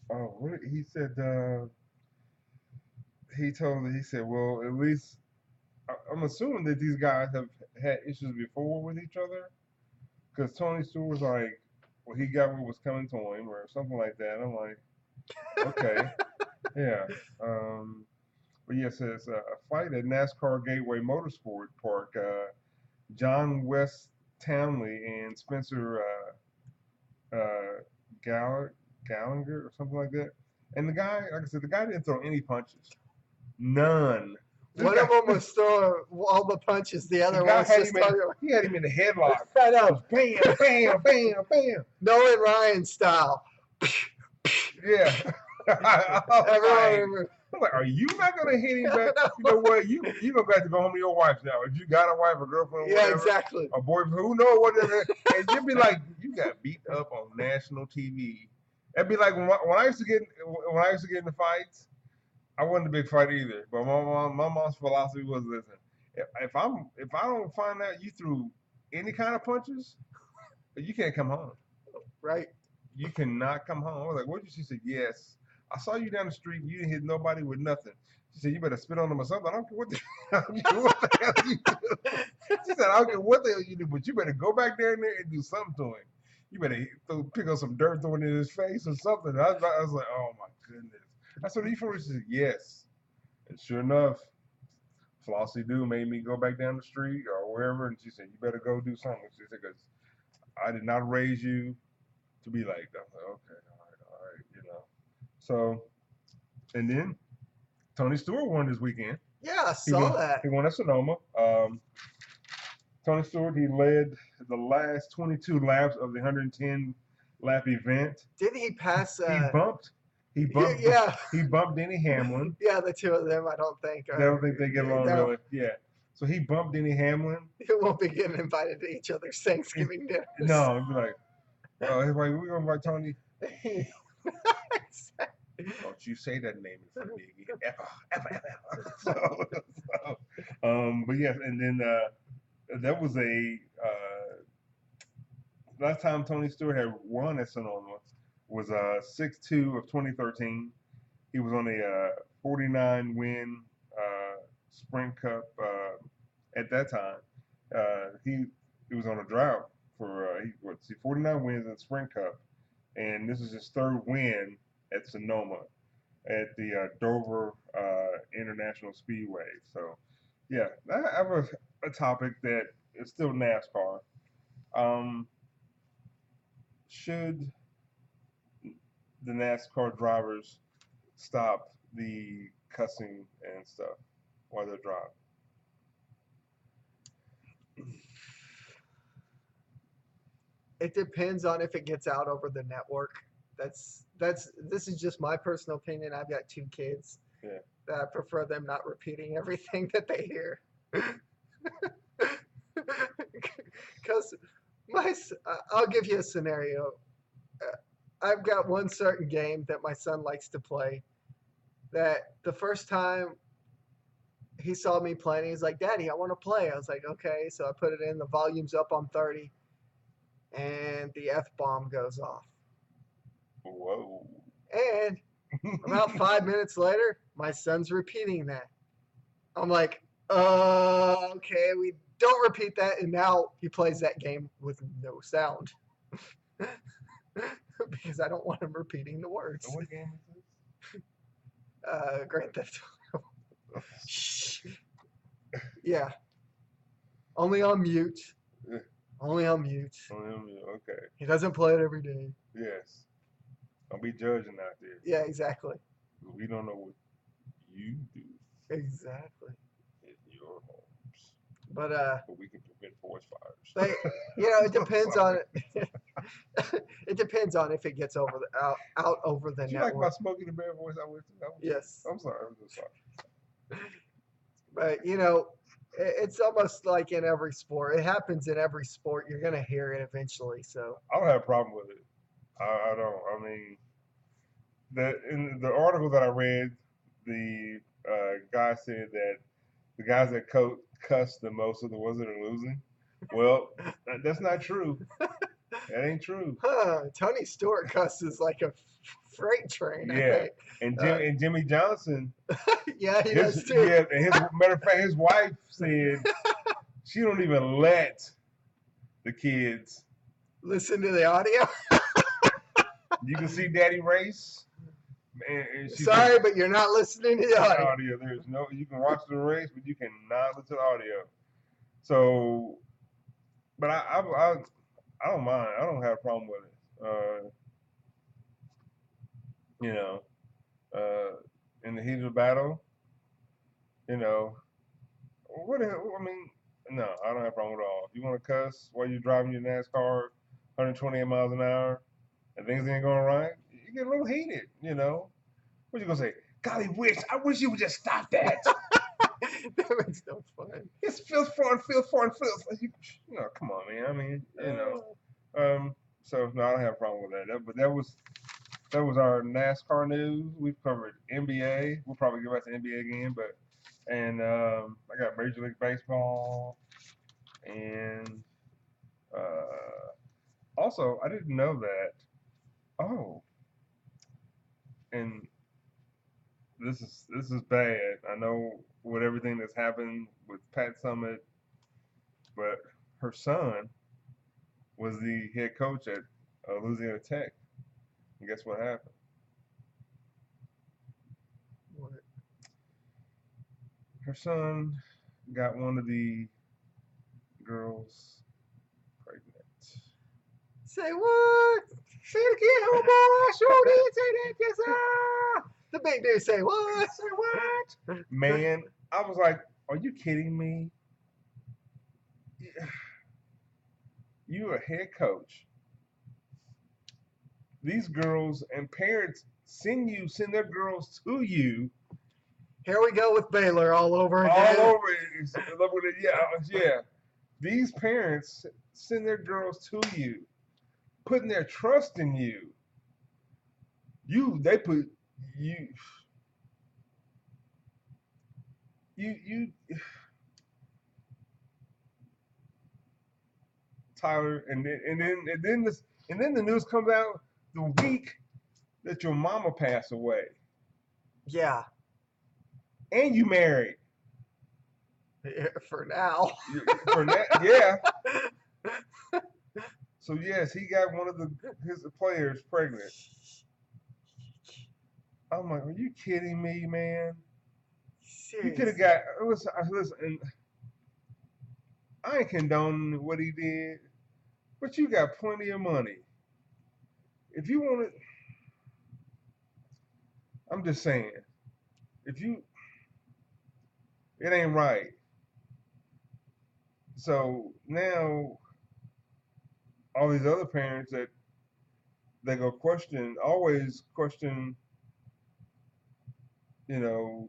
oh, what he said, he said, well, at least I'm assuming that these guys have had issues before with each other, because Tony Stewart was like, well, he got what was coming to him or something like that. I'm like, okay, yeah. But yes, it's a fight at NASCAR Gateway Motorsport Park. John West Townley and Spencer Gallagher or something like that. And the guy, like I said, the guy didn't throw any punches. None. One of them was throwing all the punches. The other one was just he had him in the headlock. I know. Bam, bam, bam, bam. Nolan Ryan style. Yeah. I'm like, are you not gonna hit him back? You know what? You gonna have to go home to your wife now. If you got a wife or girlfriend, or whatever, exactly. A boyfriend, who knows whatever, and you'd be like, you got beat up on national TV. It'd be like when I used to get in the fights. I wasn't a big fighter either, but my mom's philosophy was, listen, if I don't find out you threw any kind of punches, you can't come home. Right. You cannot come home. I was like, what did she say? Yes. I saw you down the street. You didn't hit nobody with nothing. She said, you better spit on them or something. I don't care what the, I don't care what the hell you do. She said, I don't care what the hell you do, but you better go back there and do something to him. You better pick up some dirt, throw it in his face or something. I was like, oh my goodness. I said, are you for real? She said, yes. And sure enough, Flossie Doo made me go back down the street or wherever, and she said, you better go do something. She said, because I did not raise you to be like that. Like, okay, all right, you know. So, and then Tony Stewart won this weekend. Yeah, I saw that. He won at Sonoma. Tony Stewart, he led the last 22 laps of the 110 lap event. Didn't he pass? He bumped Denny Hamlin. Yeah, the two of them, I don't think they get along really. Yeah. So he bumped Denny Hamlin. He won't be getting invited to each other's Thanksgiving dinners. No, he'd be like, oh, he's like, we're gonna invite Tony. Don't you say that name in front of me again. But yes, and then that was last time Tony Stewart had won at Sonoma was 6-2 of 2013. He was on a 49 win Sprint Cup at that time. He was on a drought for 49 wins in the Sprint Cup, and this is his third win at Sonoma at the Dover International Speedway. So, yeah, I have a topic that is still NASCAR. Should the NASCAR drivers stop the cussing and stuff while they're driving? It depends on if it gets out over the network. This is just my personal opinion. I've got 2 kids. Yeah. I prefer them not repeating everything that they hear. Because I'll give you a scenario. I've got one certain game that my son likes to play that the first time he saw me playing, he's like, Daddy, I want to play. I was like, okay. So I put it in, the volume's up on 30, and the F-bomb goes off. Whoa. And about 5 minutes later, my son's repeating that. I'm like, okay, we don't repeat that. And now he plays that game with no sound. Because I don't want him repeating the words. What game is this? Grand Theft Auto. Yeah. Only on mute. Only on mute. Okay. He doesn't play it every day. Yes. Don't be judging out there. Yeah, exactly. We don't know what you do. Exactly. In your homes. But we can prevent forest fires. But it depends on it. It depends on if it gets out over the network. You like my Smokey the Bear voice? Yes. I'm sorry. I'm just sorry. But it's almost like in every sport. It happens in every sport. You're gonna hear it eventually. So I don't have a problem with it. I don't. I mean, in the article that I read, the guy said that the guys that cuss the most are the ones that are losing. Well, that's not true. That ain't true. Tony Stewart cusses like a freight train. Yeah, and Jimmy Johnson. Yeah, he does too. Yeah, and matter of fact, his wife said she don't even let the kids listen to the audio. You can see Daddy race. And sorry, but you're not listening to the audio. There's no. You can watch the race, but you cannot listen to the audio. So, but I don't mind. I don't have a problem with it. In the heat of the battle, what the hell? I mean, no, I don't have a problem at all. If you want to cuss while you're driving your NASCAR 128 miles an hour and things ain't going right, you get a little heated, What you gonna say? Golly, I wish you would just stop that. That makes no fun. It's filth for filth. Come on, man. I mean, So no, I don't have a problem with that. But that was our NASCAR news. We've covered NBA. We'll probably get back to NBA again, and I got Major League Baseball, and also I didn't know that. Oh, and this is bad. I know with everything that's happened with Pat Summitt, but her son was the head coach at Louisiana Tech. And guess what happened? What? Her son got one of the girls pregnant. Say what? Say it again, homeboy. I sure did say that. Yes, sir. The big dude say what? Say what? Man, I was like, are you kidding me? You a head coach. These girls and parents send their girls to you. Here we go with Baylor all over again. All over it. Yeah. These parents send their girls to you, putting their trust in you. They put you. Tyler, and then the news comes out the week that your mama passed away. Yeah. And you married. Yeah, for now. Yeah. So yes, he got one of his players pregnant. I'm like, are you kidding me, man? Seriously? You could have got. Listen, I ain't condoning what he did, but you got plenty of money. If you want to, I'm just saying, it ain't right. So now, all these other parents that they go always question, the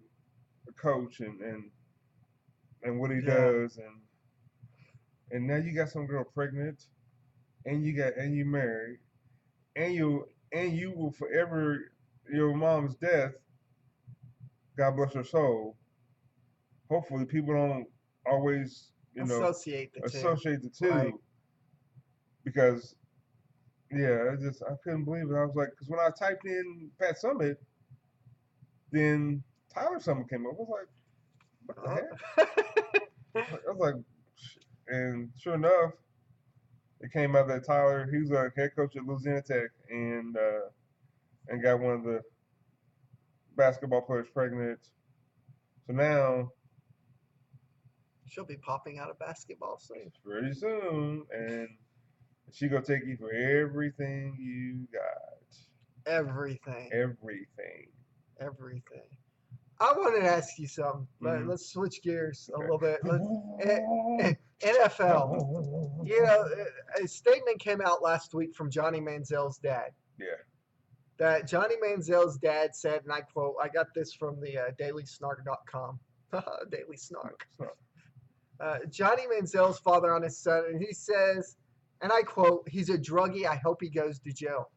coach and what he does, and now you got some girl pregnant, and you married, and you will forever, your mom's death, God bless her soul. Hopefully, people don't always associate the two. Right. Because I couldn't believe it. I was like, because when I typed in Pat Summitt, then Tyler Summitt came up. I was like, what the heck? I was like, and sure enough, it came out that Tyler, he was a head coach at Louisiana Tech, and got one of the basketball players pregnant. So now she'll be popping out of basketball soon. Pretty soon, and she gonna take you for everything you got. Everything. I wanted to ask you something, but let's switch gears a little bit. NFL. A statement came out last week from Johnny Manziel's dad. Yeah. That Johnny Manziel's dad said, and I quote, I got this from the dailysnark.com. Daily Snark. Johnny Manziel's father on his son, and he says, and I quote, he's a druggie. I hope he goes to jail.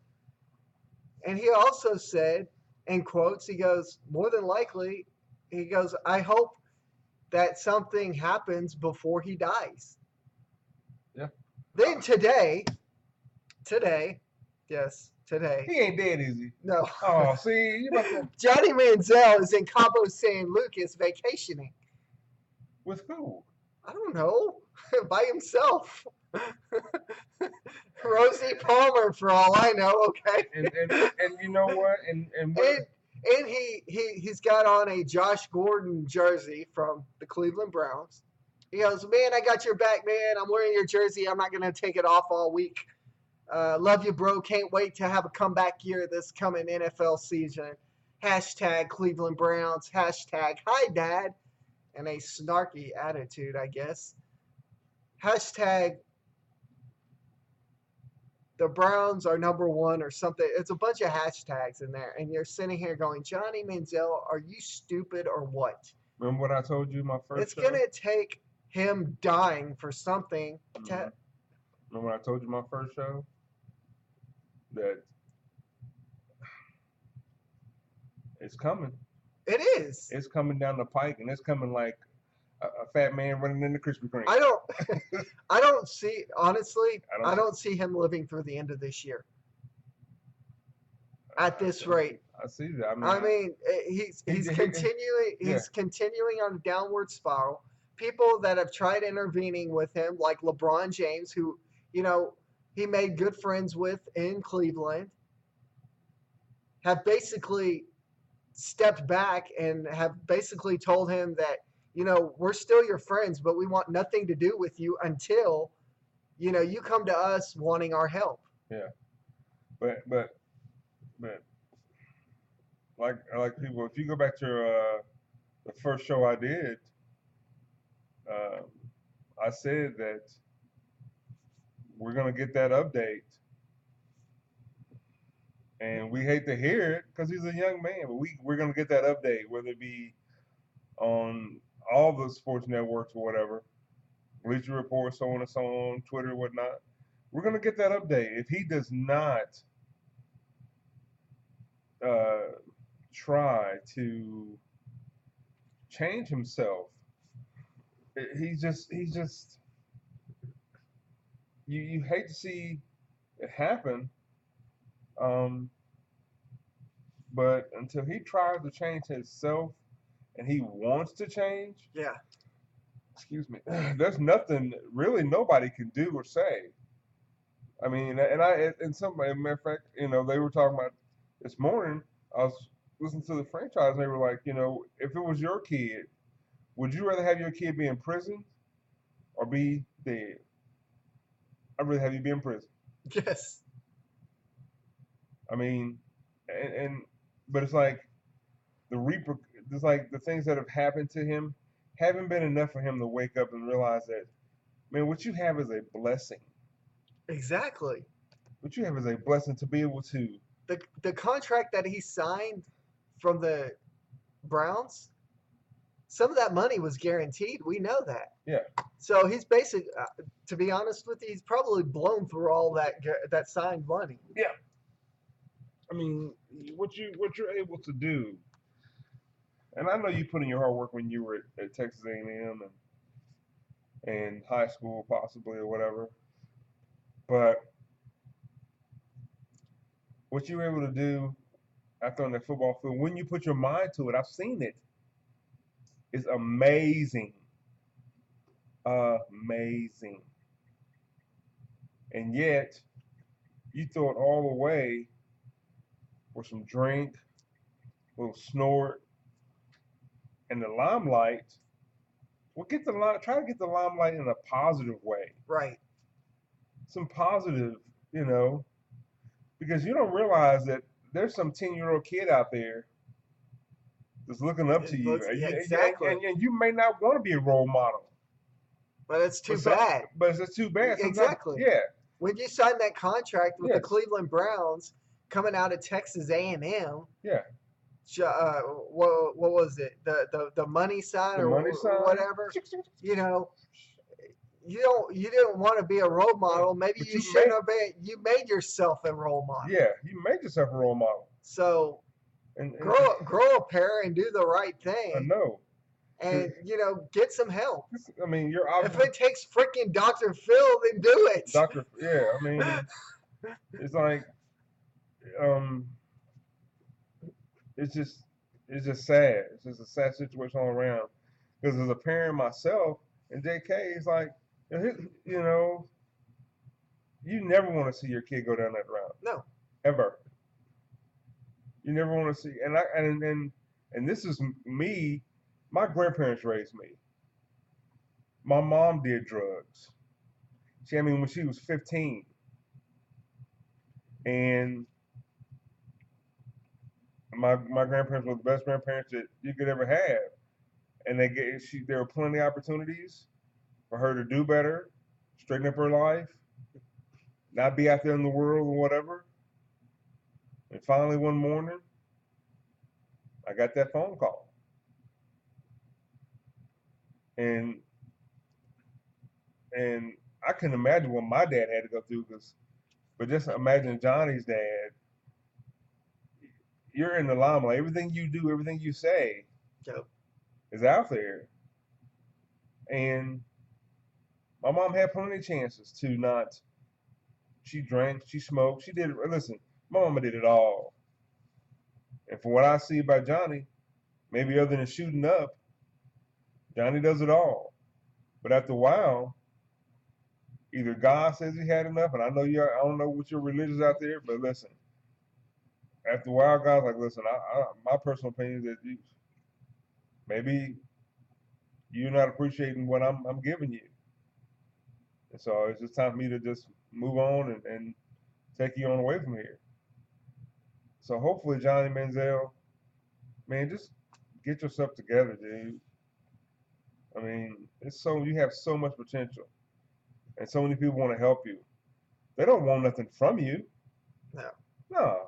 And he also said, in quotes, he goes, more than likely, he goes, I hope that something happens before he dies. Yeah. Then today. He ain't dead, is he? No. Oh, see, Johnny Manziel is in Cabo San Lucas vacationing. With who? I don't know. By himself. Rosie Palmer, for all I know. Okay. And you know what? And he's got on a Josh Gordon jersey from the Cleveland Browns. He goes, man, I got your back, man. I'm wearing your jersey. I'm not gonna take it off all week. Love you, bro. Can't wait to have a comeback year this coming NFL season. # Cleveland Browns. # hi, Dad. And a snarky attitude, I guess. # the Browns are #1 or something. It's a bunch of hashtags in there. And you're sitting here going, Johnny Manziel, are you stupid or what? Remember what I told you my first It's going to take him dying for something to... Remember when I told you my first show? That it's coming. It is. It's coming down the pike, and it's coming like a fat man running in the Krispy Kreme. I don't see, honestly, I don't see him living through the end of this year. At this rate. I see that. I mean, he's continuing. He's continuing on a downward spiral. People that have tried intervening with him, like LeBron James, who he made good friends with in Cleveland, have basically stepped back and have basically told him that we're still your friends, but we want nothing to do with you until you come to us wanting our help. Yeah, but like people, if you go back to the first show I did, I said that we're gonna get that update, and we hate to hear it because he's a young man, but we're gonna get that update, whether it be on all the sports networks or whatever, Bleacher Report, so on and so on, Twitter, whatnot. We're gonna get that update. If he does not try to change himself, he's just you hate to see it happen, but until he tries to change himself and he wants to change, excuse me, there's nothing really nobody can do or say. I mean, and somebody, matter of fact, they were talking about this morning. I was listening to the franchise, and they were like, if it was your kid, would you rather have your kid be in prison or be dead? I'd rather have you be in prison. Yes. I mean, but it's like it's like the things that have happened to him haven't been enough for him to wake up and realize that, man, what you have is a blessing. Exactly. What you have is a blessing to be able to. The contract that he signed from the Browns, some of that money was guaranteed. We know that. Yeah. So he's basically, to be honest with you, he's probably blown through all that signed money. Yeah. I mean, what you're able to do, and I know you put in your hard work when you were at Texas A&M and high school possibly or whatever, but what you were able to do after on the football field, when you put your mind to it, I've seen it, is amazing. Amazing. And yet, you throw it all away for some drink, a little snort, and the limelight. Well, try to get the limelight in a positive way. Right. Some positive, because you don't realize that there's some 10-year-old kid out there that's looking up to you. Exactly. And you may not want to be a role model. But it's too bad. But it's too bad. Exactly. Yeah. When you signed that contract with the Cleveland Browns coming out of Texas A&M. Yeah. What was it? The money sign or whatever. You didn't want to be a role model. Maybe you shouldn't have been. You made yourself a role model. Yeah, you made yourself a role model. So grow a pair and do the right thing. I know. And get some help. I mean, if it takes freaking Dr. Phil, then do it. I mean, it's like, it's just sad. It's just a sad situation all around. Because as a parent myself, and JK, it's like, you never want to see your kid go down that route. No. Ever. You never want to see, and this is me. My grandparents raised me. My mom did drugs. When she was 15. And my grandparents were the best grandparents that you could ever have. And there were plenty of opportunities for her to do better, straighten up her life, not be out there in the world or whatever. And finally one morning, I got that phone call. And I can imagine what my dad had to go through, but just imagine Johnny's dad. You're in the limelight. Everything you do, everything you say is out there. And my mom had plenty of chances to not. She drank, she smoked, she did. Listen, my mama did it all. And from what I see about Johnny, maybe other than shooting up, Johnny does it all. But after a while, either God says he had enough, and I don't know what your religion is out there, but listen, after a while, God's like, listen, my personal opinion is that maybe you're not appreciating what I'm giving you. And so it's just time for me to just move on and take you on away from here. So hopefully, Johnny Manziel, man, just get yourself together, dude. I mean, you have so much potential, and so many people want to help you. They don't want nothing from you. No.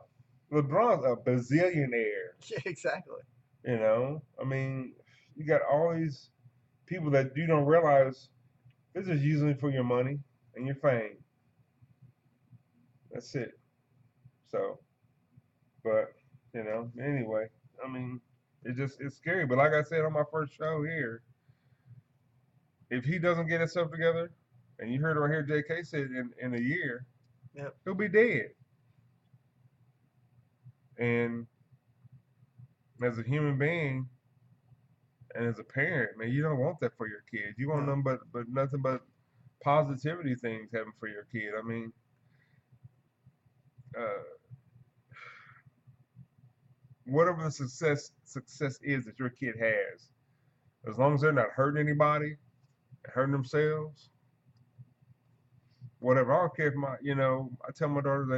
LeBron's a bazillionaire. Yeah, exactly. You know, I mean, you got all these people that you don't realize they're just using it for your money and your fame. That's it. So, but you know, anyway, I mean, it's scary. But like I said on my first show here, if he doesn't get himself together, and you heard it right here, J.K. said in a year, yep, he'll be dead. And as a human being and as a parent, man, you don't want that for your kids. You want nothing but nothing but positivity things happen for your kid. I mean, whatever the success is that your kid has, as long as they're not hurting anybody, hurting themselves, whatever. I don't care if I tell my daughters,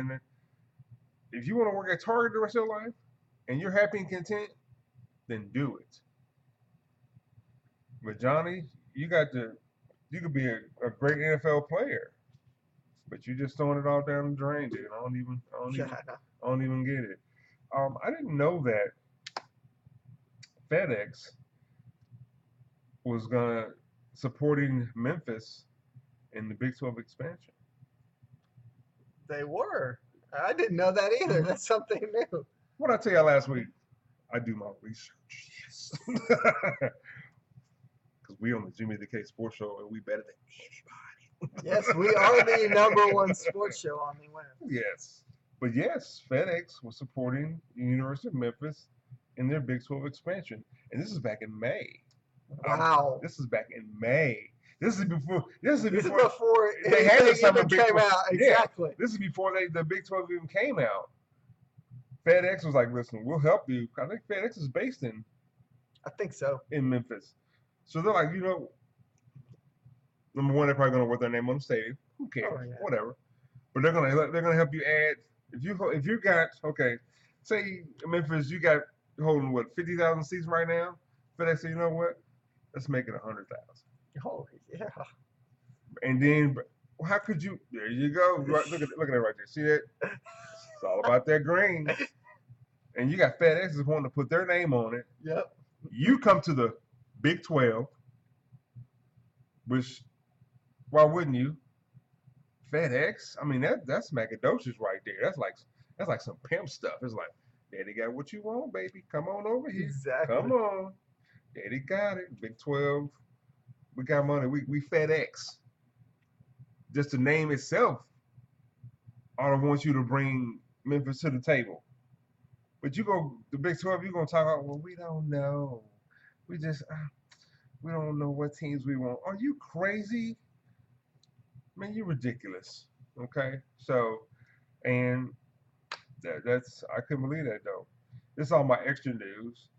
if you want to work at Target the rest of your life and you're happy and content, then do it. But Johnny, you could be a great NFL player, but you're just throwing it all down the drain, dude. I don't even get it. I didn't know that FedEx was supporting Memphis in the Big 12 expansion. They were. I didn't know that either. Mm-hmm. That's something new. What did I tell you last week? I do my research. Yes. Because we on the Jimmy the K Sports Show and we better than anybody. Yes, we are the #1 sports show on the web. Yes. But yes, FedEx was supporting the University of Memphis in their Big 12 expansion. And this is back in May. Wow. This is back in May. This is before they had the summer Big 12 came out. Exactly. Yeah, this is before the Big 12 even came out. FedEx was like, listen, we'll help you. I think FedEx is based in. I think so. In Memphis. So they're like, number one, they're probably gonna work their name on the stadium. Who cares? Oh, yeah. Whatever. But they're gonna help you add. If you got say Memphis, you got holding what 50,000 seats right now. FedEx said, you know what? Let's make it 100,000. Oh yeah. And then, how could you? There you go. Look at it right there. See that? It's all about that green. And you got FedEx is wanting to put their name on it. Yep. You come to the Big 12, which why wouldn't you? FedEx. I mean that's macadocious right there. That's like some pimp stuff. It's like, Daddy got what you want, baby. Come on over here. Exactly. Come on. Daddy got it. Big 12. We got money. We FedEx. Just the name itself, I don't want you to bring Memphis to the table. But you go the Big 12, you're gonna talk about, well, we don't know. We don't know what teams we want. Are you crazy? Man, you're ridiculous. Okay, so and that's I couldn't believe that though. This is all my extra news.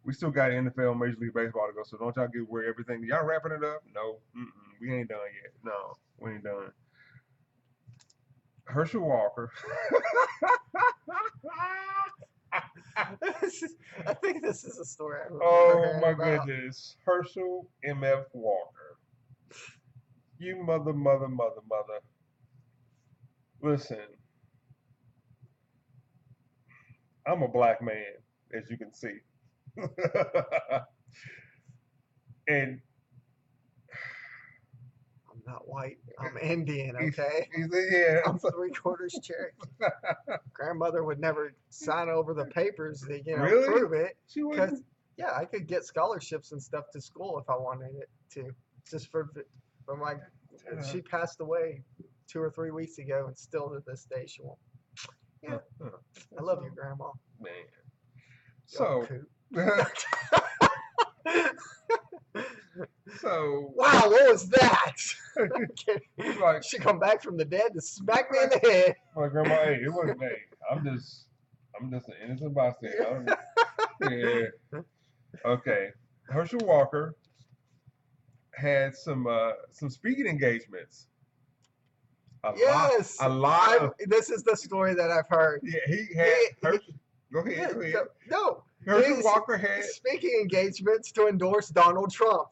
We still got NFL, Major League Baseball to go, so don't y'all get worried. Everything y'all wrapping it up? No, we ain't done yet. No, we ain't done. Herschel Walker. I think this is a story. Oh my goodness, Herschel M.F. Walker. You mother. Listen, I'm a black man, as you can see. And I'm not white. I'm Indian, okay? Yeah. I'm 3/4 Cherokee. Grandmother would never sign over the papers to, really? Prove it. She would. Yeah, I could get scholarships and stuff to school if I wanted it to. Just for my, she passed away 2 or 3 weeks ago, and still to this day she won't. Yeah, I love you, Grandma. Man, So. So wow, what was that? He's like, she come back from the dead to smack me in the head. My grandma, hey, it wasn't me. I'm just an innocent bystander. Yeah. Okay. Herschel Walker had some speaking engagements. Yes. A lot. This is the story that I've heard. Yeah, he had. Go ahead. No. Herschel Walker had speaking engagements to endorse Donald Trump.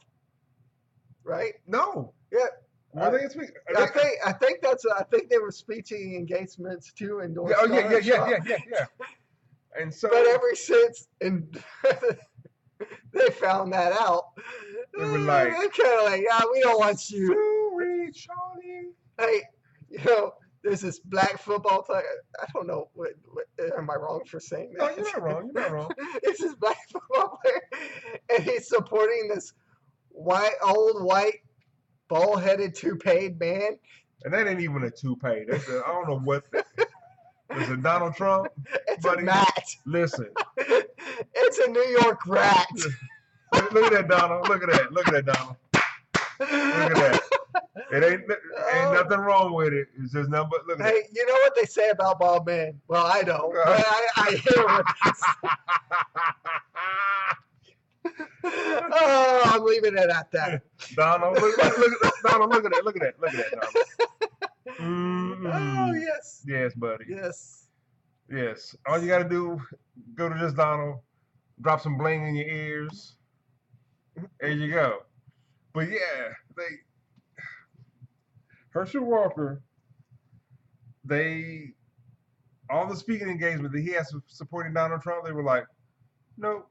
Right? No. Yeah. Were they speaking? I think they were speaking engagements to endorse. Donald Trump. Yeah. And so, but ever since they found that out, they were like, they're kind of like, we don't want you. Sorry, Charlie. Hey, there's this black football player. I don't know. What am I wrong for saying that? No, you're not wrong. It's this black football player, and he's supporting this old white, bald-headed, toupee man. And that ain't even a toupee. I don't know what that is. Is it Donald Trump? It's a rat. Listen. It's a New York rat. Look at that, Donald. Look at that, Donald. Look at that. It ain't nothing wrong with it. It's just nothing but look at it. Hey, you know what they say about bald men? Well, I don't. But I hear what they say. Oh, I'm leaving it at that. Donald, look at that. Look at that, Donald. Oh, yes. Yes, buddy. Yes. All you got to do, go to this Donald, drop some bling in your ears. There you go. But yeah, Herschel Walker, all the speaking engagements that he has supporting Donald Trump, they were like, nope.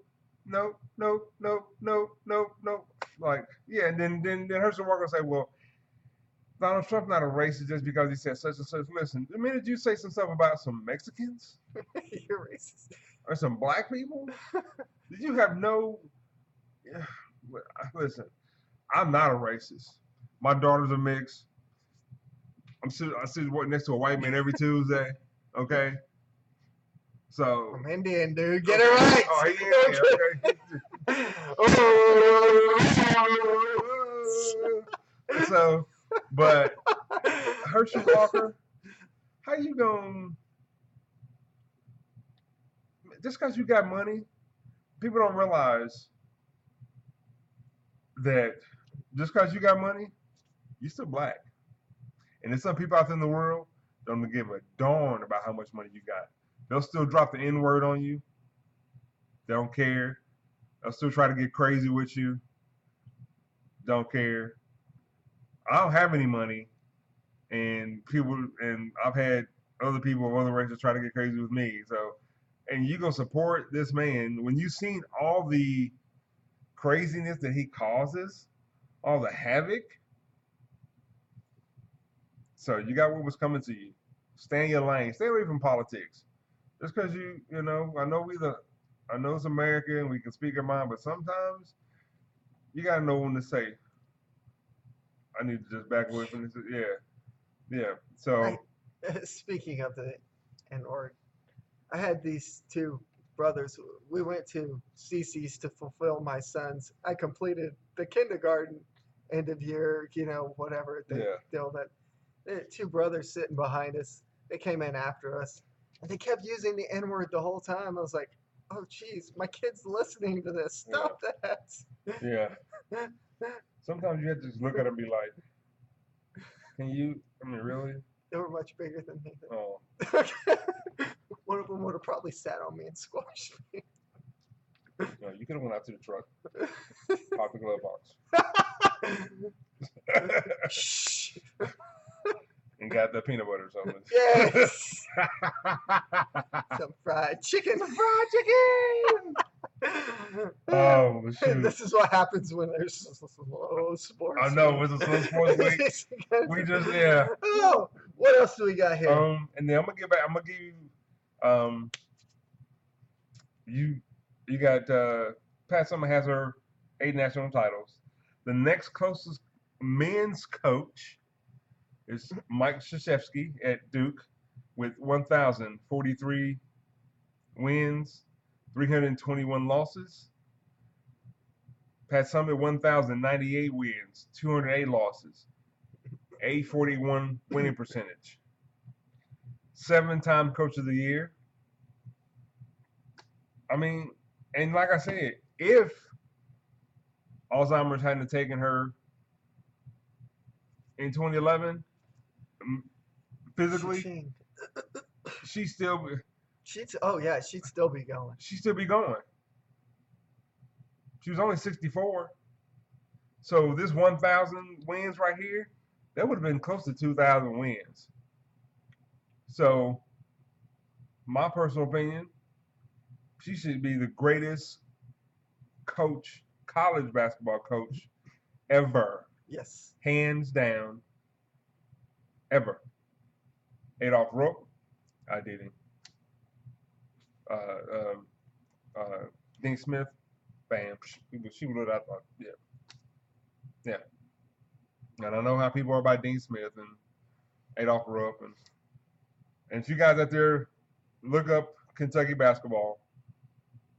Like, yeah, and then Herschel Walker say, well, Donald Trump's not a racist just because he said such and such. Listen, the minute you say some stuff about some Mexicans, you're racist, or some black people, you have no. Listen, I'm not a racist. My daughter's a mix. I sit next to a white man every Tuesday. Okay. So I'm Indian, dude. Get it right. Okay. So, but Herschel Walker, how you gonna? Just because you got money, people don't realize that just because you got money, you're still black. And there's some people out there in the world don't give a darn about how much money you got. They'll still drop the N-word on you. They don't care. They'll still try to get crazy with you. Don't care. I don't have any money, and I've had other people of other races try to get crazy with me. So, and you gonna support this man when you've seen all the craziness that he causes, all the havoc. So you got what was coming to you. Stay in your lane. Stay away from politics. Just because I know it's America and we can speak our mind, but sometimes you gotta know when to say, I need to just back away from this. Yeah. So speaking of the N-word, I had these two brothers. We went to CC's to fulfill my son's. I completed the kindergarten end of year, whatever deal that. Two brothers sitting behind us. They came in after us, and they kept using the N-word the whole time. I was like, "Oh, geez, my kid's listening to this. Stop that." Yeah. Sometimes you have to just look at them and be like, "Can you? I mean, really?" They were much bigger than me. Oh. One of them would have probably sat on me and squashed me. No, you could have went out to the truck, popped the glove box. Shh. And got the peanut butter or something. Yes. Some fried chicken. Oh, shoot. This is what happens when there's slow sports. I know, it's a slow sports week. We just, Oh, what else do we got here? And then I'm gonna give you, you got Pat Summitt has her 8 national titles. The next closest men's coach is Mike Krzyzewski at Duke with 1,043 wins, 321 losses. Pat Summitt, 1,098 wins, 208 losses, 841 winning percentage. 7-time Coach of the Year. I mean, and like I said, if Alzheimer's hadn't taken her in 2011, physically, she'd still be going. She'd still be going. She was only 64. So this 1,000 wins right here, that would have been close to 2,000 wins. So, my personal opinion, she should be the greatest coach, college basketball coach ever. Yes. Hands down, ever. Adolph Rupp, I did him. Dean Smith, bam. She would have thought, yeah. Yeah. And I know how people are about Dean Smith and Adolph Rupp. And if you guys out there look up Kentucky basketball,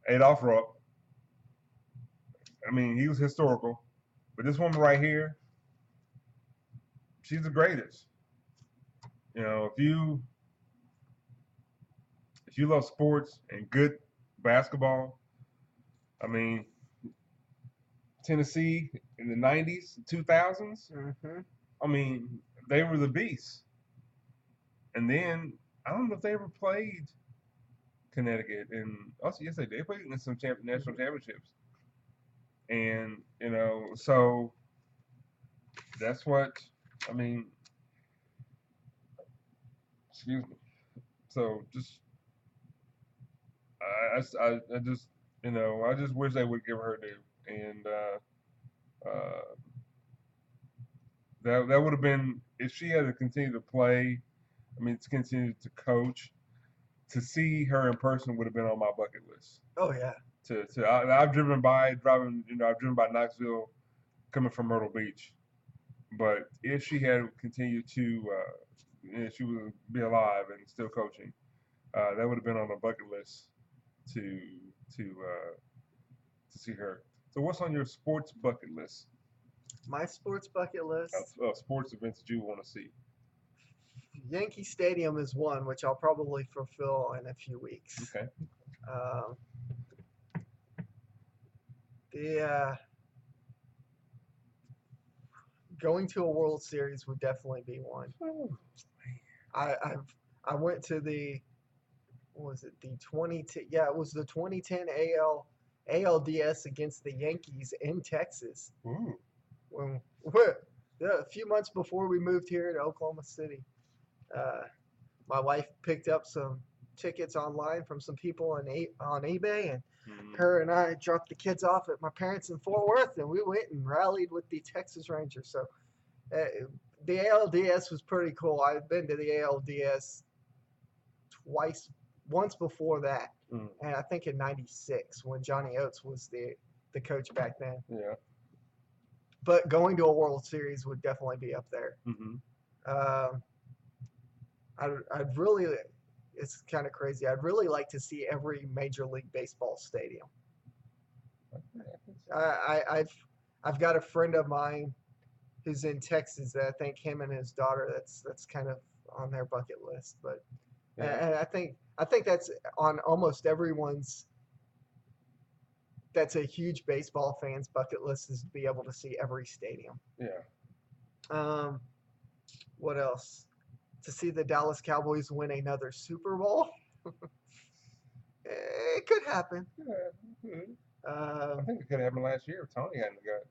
Adolph Rupp, I mean, he was historical. But this woman right here, she's the greatest. You know, if you love sports and good basketball, I mean, Tennessee in the 90s, 2000s, I mean, they were the beasts. And then, I don't know if they ever played Connecticut. And also, yes, they did. They played in some national championships. And, you know, so that's what, I mean, excuse me. So just, I just, you know, I just wish they would give her due. And that would have been, if she had to continue to play, I mean, to continue to coach, to see her in person would have been on my bucket list. Oh yeah. I've driven by Knoxville, coming from Myrtle Beach, but if she had continued to, she would be alive and still coaching, that would have been on my bucket list to see her. So, what's on your sports bucket list? My sports bucket list. Sports events that you want to see. Yankee Stadium is one, which I'll probably fulfill in a few weeks. Okay. Going to a World Series would definitely be one. Oh, I went to the, what was it, the 2010? Yeah, it was the 2010 ALDS against the Yankees in Texas. Ooh. A few months before we moved here to Oklahoma City. My wife picked up some tickets online from some people on eBay, and her and I dropped the kids off at my parents in Fort Worth, and we went and rallied with the Texas Rangers. So the ALDS was pretty cool. I've been to the ALDS once before that, and I think in '96 when Johnny Oates was the coach back then. Yeah. But going to a World Series would definitely be up there. I'd really, it's kind of crazy. I'd really like to see every Major League Baseball stadium. I've got a friend of mine who's in Texas that I think him and his daughter, that's kind of on their bucket list. But and I think that's on almost everyone's. That's a huge baseball fan's bucket list, is to be able to see every stadium. Yeah. What else? To see the Dallas Cowboys win another Super Bowl. It could happen. Yeah. I think it could happen last year if Tony hadn't got.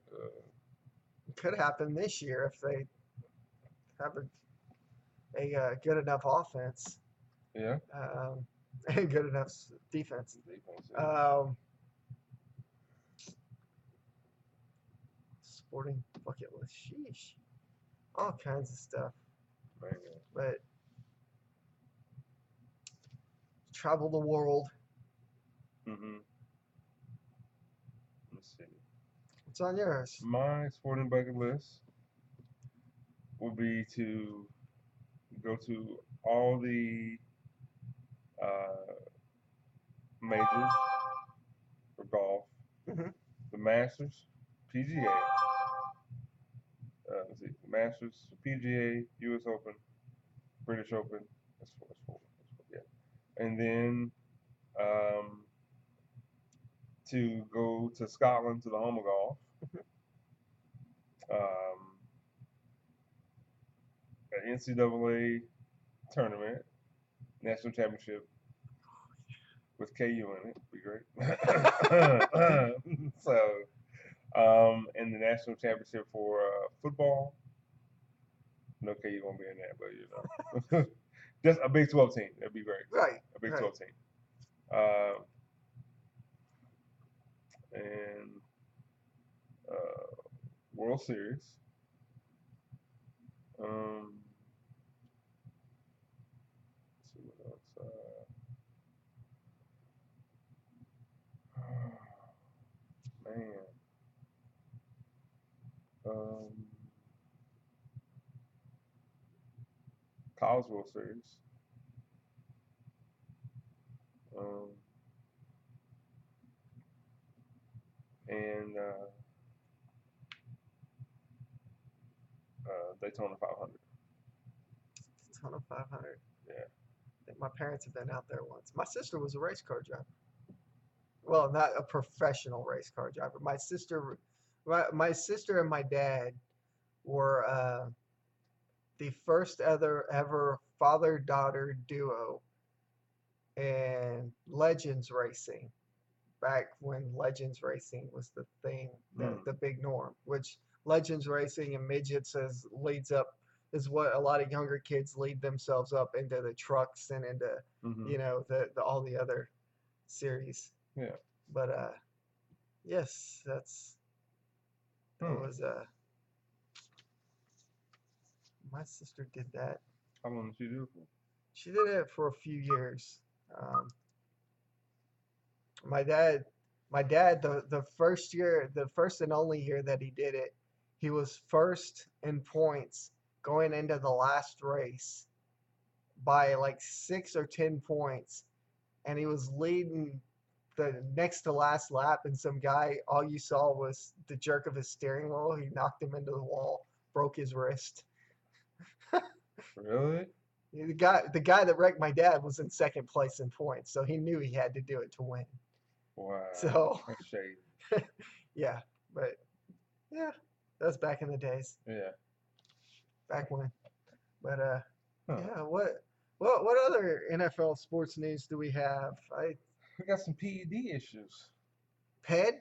It could happen this year if they have a good enough offense. Yeah. And good enough defense. Yeah. Sporting bucket list. Sheesh. All kinds of stuff. Man. But travel the world. Let's see. What's on yours? My sporting bucket list will be to go to all the majors golf, the Masters, PGA. Let's see, Masters, PGA, U.S. Open, British Open. That's four. Yeah, and then to go to Scotland to the home of golf. An NCAA tournament, national championship with KU in it. Be great. So, and the national championship for football. No KU won't be in that, but you know, just a Big 12 team. That'd be great. Right. A Big 12 team. And World Series. Let's see what else. Man. College World Series. And Daytona 500. Daytona 500. Yeah. I think my parents have been out there once. My sister was a race car driver. Well, not a professional race car driver. My sister and my dad were the first ever father-daughter duo in Legends racing. Back when Legends racing was the thing, the big norm, which Legends racing and midgets is what a lot of younger kids lead themselves up into the trucks and into you know the all the other series. Yeah. But yes, that was my sister did that. How long did she do it for? She did it for a few years. My dad, the first and only year that he did it, he was first in points going into the last race by like 6 or 10 points, and he was leading the next to last lap, and some guy, all you saw was the jerk of his steering wheel. He knocked him into the wall, broke his wrist. Really? The guy that wrecked my dad was in second place in points, so he knew he had to do it to win. Wow. So that's shady. yeah, but yeah, that was back in the days. Yeah. Back when. But yeah, what other NFL sports news do we have? We got some PED issues. PED?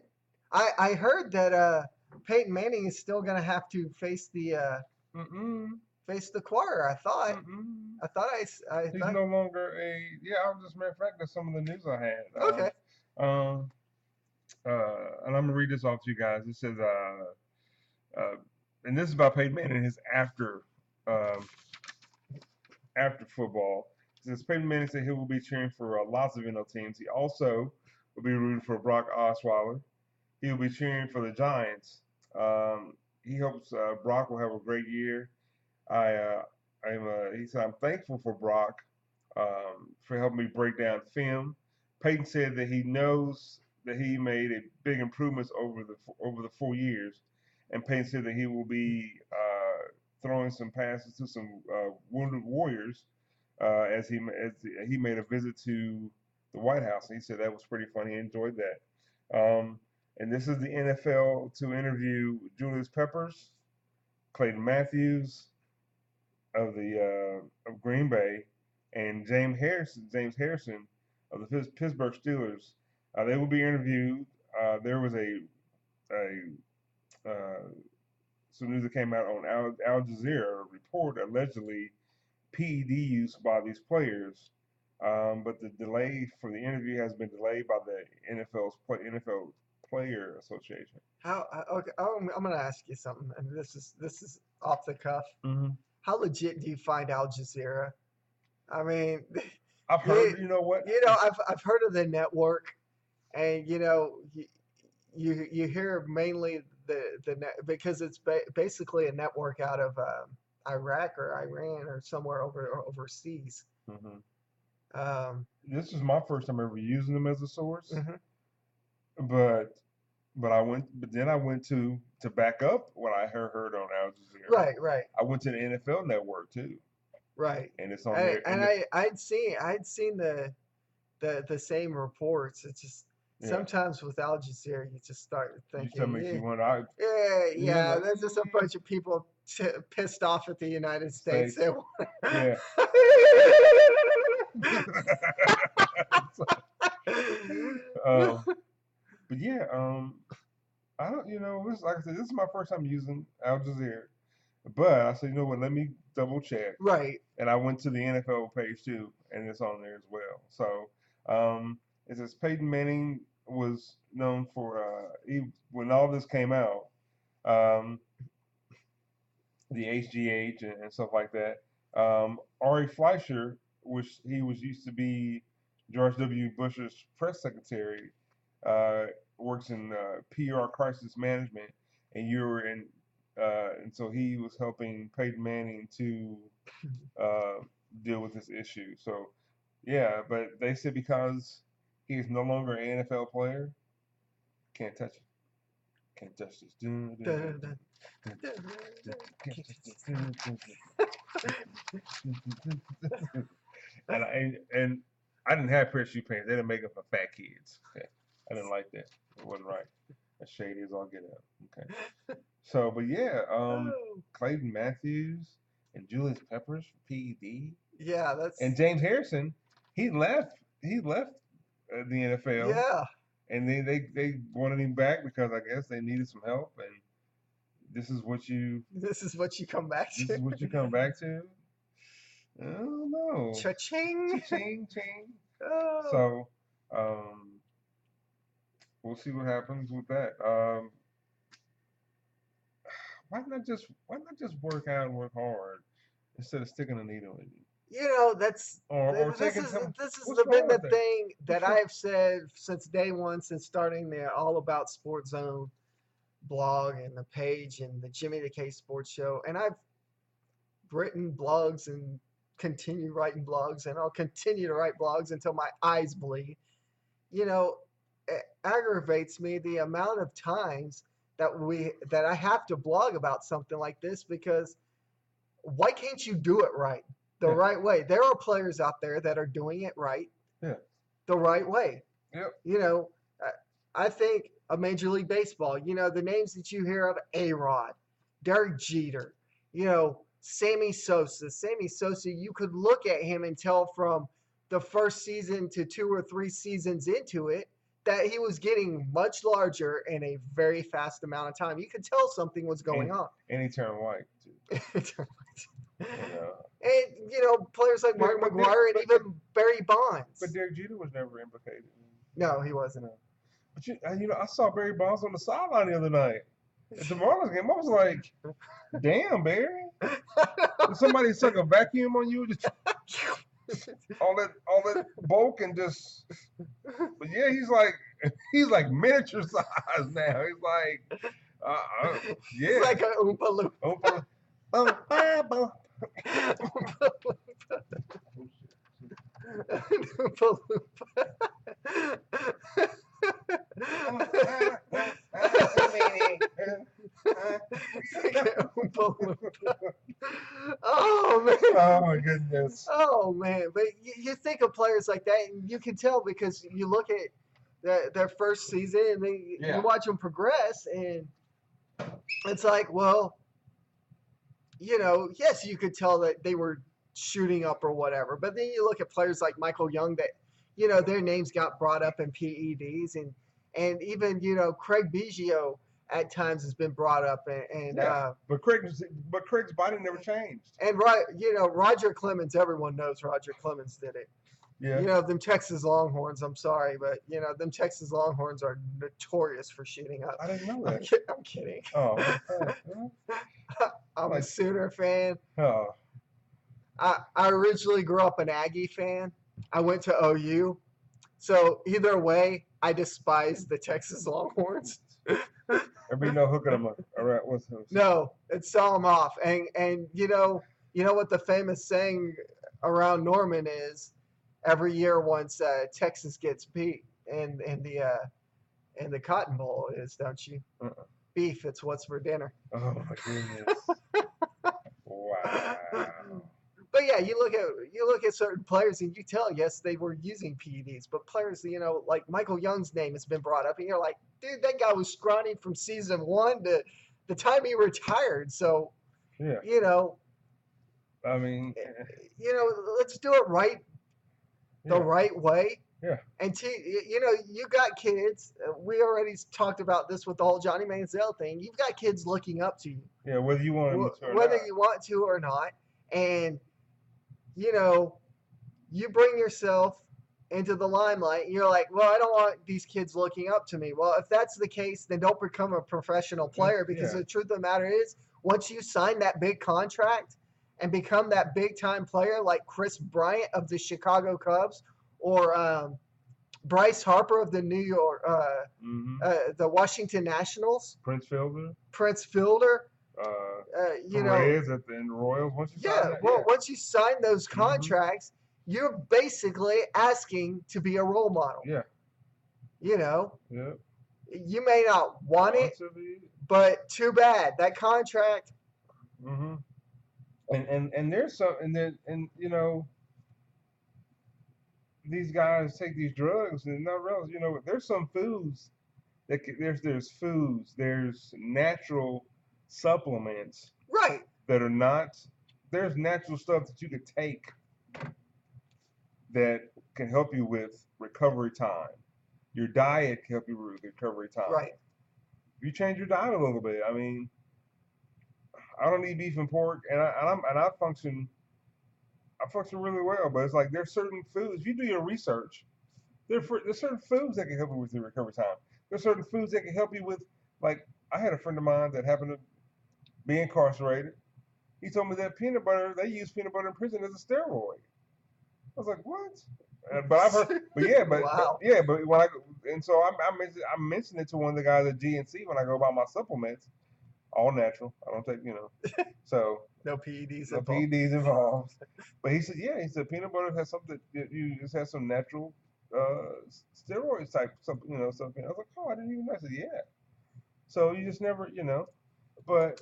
I heard that Peyton Manning is still gonna have to face the face the choir. I thought He's no longer a. Yeah, I was just matter of fact. That's some of the news I had. Okay. And I'm gonna read this off to you guys. It says, and this is about Peyton Manning. His after football. It says Peyton Manning said he will be cheering for lots of NFL teams. He also will be rooting for Brock Osweiler. He will be cheering for the Giants. He hopes Brock will have a great year. He said, I'm thankful for Brock for helping me break down film. Peyton said that he knows that he made a big improvements over the 4 years, and Peyton said that he will be throwing some passes to some wounded warriors as he made a visit to the White House, and he said that was pretty fun. He enjoyed that. And this is the NFL to interview Julius Peppers, Clayton Matthews of Green Bay, and James Harrison of the Pittsburgh Steelers. They will be interviewed. There was some news that came out on Al Jazeera report allegedly PED use by these players, but the delay for the interview has been delayed by the NFL Player Association. Okay, I'm going to ask you something, and this is off the cuff. How legit do you find Al Jazeera? I mean, I've heard. You know what? I've heard of the network, and you hear mainly the net because it's basically a network out of Iraq or Iran or somewhere overseas. This is my first time ever using them as a source. but then I went to back up what I heard on Al Jazeera. Right. I went to the NFL Network too. Right. And it's on there. And I'd seen the same reports. It's just sometimes with Al Jazeera, you just start thinking. You makes you want Yeah. There's just a bunch of people pissed off at the United States. Yeah. But yeah, I don't. Like I said, this is my first time using Al Jazeera. But I said, you know what? Let me double check. Right. And I went to the NFL page too, and it's on there as well. So it says Peyton Manning was known for when all this came out, the HGH and stuff like that. Ari Fleischer, which he was used to be George W. Bush's press secretary, works in PR crisis management, and you were in. And so he was helping Peyton Manning to deal with this issue. So, yeah, but they said because he is no longer an NFL player, can't touch it. Can't touch this. And I didn't have pair of shoe pants. They didn't make them for fat kids. Okay. I didn't like that. It wasn't right. As shady as all get out. Okay. So, but yeah, Clayton Matthews and Julius Peppers for PED. Yeah, and James Harrison. He left the NFL. Yeah. And they wanted him back because I guess they needed some help, and this is what you come back to. This is what you come back to. I don't know. Cha-ching. Cha-ching, ching. Oh. So, we'll see what happens with that. Why not just work out and work hard instead of sticking a needle in you? This has been the thing that I've said since day one, since starting the All About Sports Zone blog and the page and the Jimmy the K Sports Show. And I've written blogs and continue writing blogs, and I'll continue to write blogs until my eyes bleed. It aggravates me the amount of times that I have to blog about something like this, because why can't you do it right? The right way. There are players out there that are doing it right. Yeah. The right way. Yep. I think of Major League Baseball, the names that you hear of: A-Rod, Derek Jeter, Sammy Sosa. Sammy Sosa, you could look at him and tell from the first season to 2 or 3 seasons into it that he was getting much larger in a very fast amount of time. You could tell something was going on. And he turned white, too. And players like Mark McGwire and even Barry Bonds. But Derek Jeter was never implicated. No, he wasn't. But I saw Barry Bonds on the sideline the other night at the Marlins game. I was like, "Damn, Barry! Did somebody suck a vacuum on you? Just all that bulk and just." But yeah, he's like miniature size now. He's like, yeah, he's like an Oompa Loompa. Oh man! Oh my goodness! Oh man! But you think of players like that, and you can tell because you look at their first season, and you watch them progress, and it's like, well, yes, you could tell that they were shooting up or whatever. But then you look at players like Michael Young that, their names got brought up in PEDs, and even, Craig Biggio at times has been brought up, but Craig's body never changed. And Roger Clemens, everyone knows Roger Clemens did it. Yeah. Them Texas Longhorns, I'm sorry, but them Texas Longhorns are notorious for shooting up. I didn't know that. I'm kidding. Oh. I'm a Sooner fan. Oh. I originally grew up an Aggie fan. I went to OU. So either way, I despise the Texas Longhorns. There be no hooking them up. All right, what's this? No, it's sell them off. And you know what the famous saying around Norman is? Every year once Texas gets beat in And the Cotton Bowl is, don't you? Beef, it's what's for dinner. Oh my goodness. Wow. But yeah, you look at certain players and you tell, yes, they were using PEDs, but players, like Michael Young's name has been brought up, and you're like, dude, that guy was scrawny from season 1 to the time he retired. So, yeah, I mean, let's do it right, the right way. Yeah. And you got kids. We already talked about this with the whole Johnny Manziel thing. You've got kids looking up to you. Yeah, whether you want to or whether not. you want to or not, and you bring yourself into the limelight. And you're like, well, I don't want these kids looking up to me. Well, if that's the case, then don't become a professional player, because the truth of the matter is, once you sign that big contract and become that big time player like Chris Bryant of the Chicago Cubs, or Bryce Harper of the New York, the Washington Nationals, Prince Fielder, Perez at the Royals. Once you sign that, once you sign those contracts, you're basically asking to be a role model. Yeah. You may not want it, but too bad. That contract. And there's some, and these guys take these drugs and not realize, there's some foods that there's natural supplements, right, that are not, there's natural stuff that you could take that can help you with recovery time. Your diet can help you with recovery time. Right. If you change your diet a little bit, I mean, I don't eat beef and pork, and I function really well. But it's like there's certain foods. If you do your research, there's certain foods that can help you with your recovery time. There's certain foods that can help you with, like, I had a friend of mine that happened to be incarcerated. He told me that they use peanut butter in prison as a steroid. I was like, what? But I've heard, wow. but when I mentioned it to one of the guys at GNC when I go buy my supplements, all natural. I don't take, so no PEDs involved. But he said peanut butter has something, you just has some natural steroids type something. I was like, oh, I didn't even know. I said, yeah. So you just never, but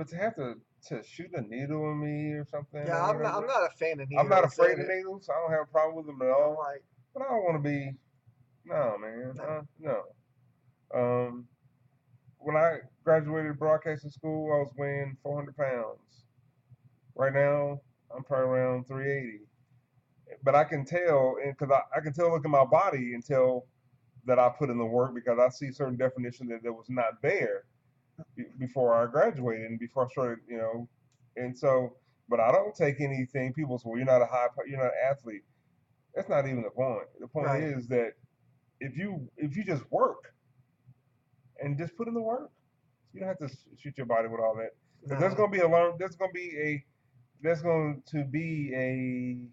to have to shoot a needle in me or something. Yeah, I'm not a fan of needles. I'm not afraid of needles. I don't have a problem with them at all. But I don't want to be. No, man. No. When I graduated broadcasting school, I was weighing 400 pounds. Right now, I'm probably around 380. But I can tell, because I can tell, look at my body and tell that I put in the work, because I see certain definition that was not there before I graduated and before I started, and so, but I don't take anything. People say, well, you're not an athlete. That's not even the point. The point is that if you just work and just put in the work, you don't have to shoot your body with all that. No. There's going to be a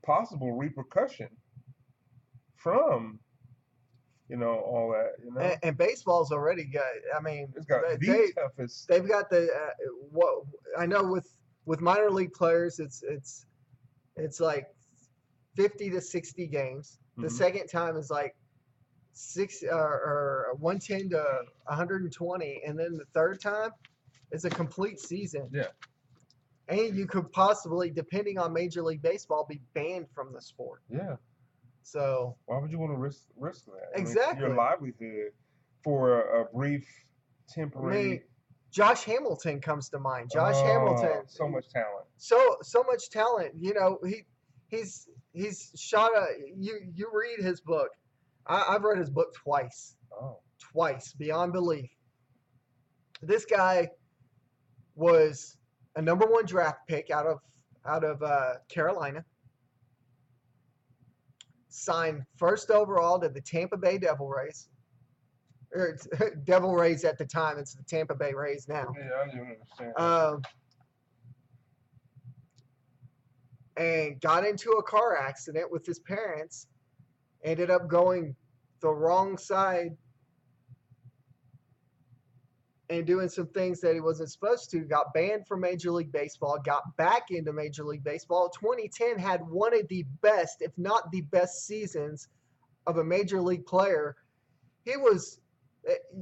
possible repercussion from all that, And baseball's already got. I mean, it's got toughest. They've got the what I know with minor league players. It's like 50 to 60 games. The second time is like 110 to 120, and then the third time is a complete season. Yeah. And you could possibly, depending on Major League Baseball, be banned from the sport. Yeah. So why would you want to risk that? Exactly. Your livelihood for a brief, temporary. Josh Hamilton comes to mind. Hamilton. So much talent. So much talent. He's shot you read his book. I've read his book twice. Oh. Twice, beyond belief. This guy was a number 1 draft pick out of Carolina. Signed first overall to the Tampa Bay Devil Rays. Or Devil Rays at the time. It's the Tampa Bay Rays now. Yeah, I didn't understand. And got into a car accident with his parents. Ended up going the wrong side and doing some things that he wasn't supposed to, got banned from Major League Baseball, got back into Major League Baseball. 2010 had one of the best, if not the best seasons of a Major League player. He was,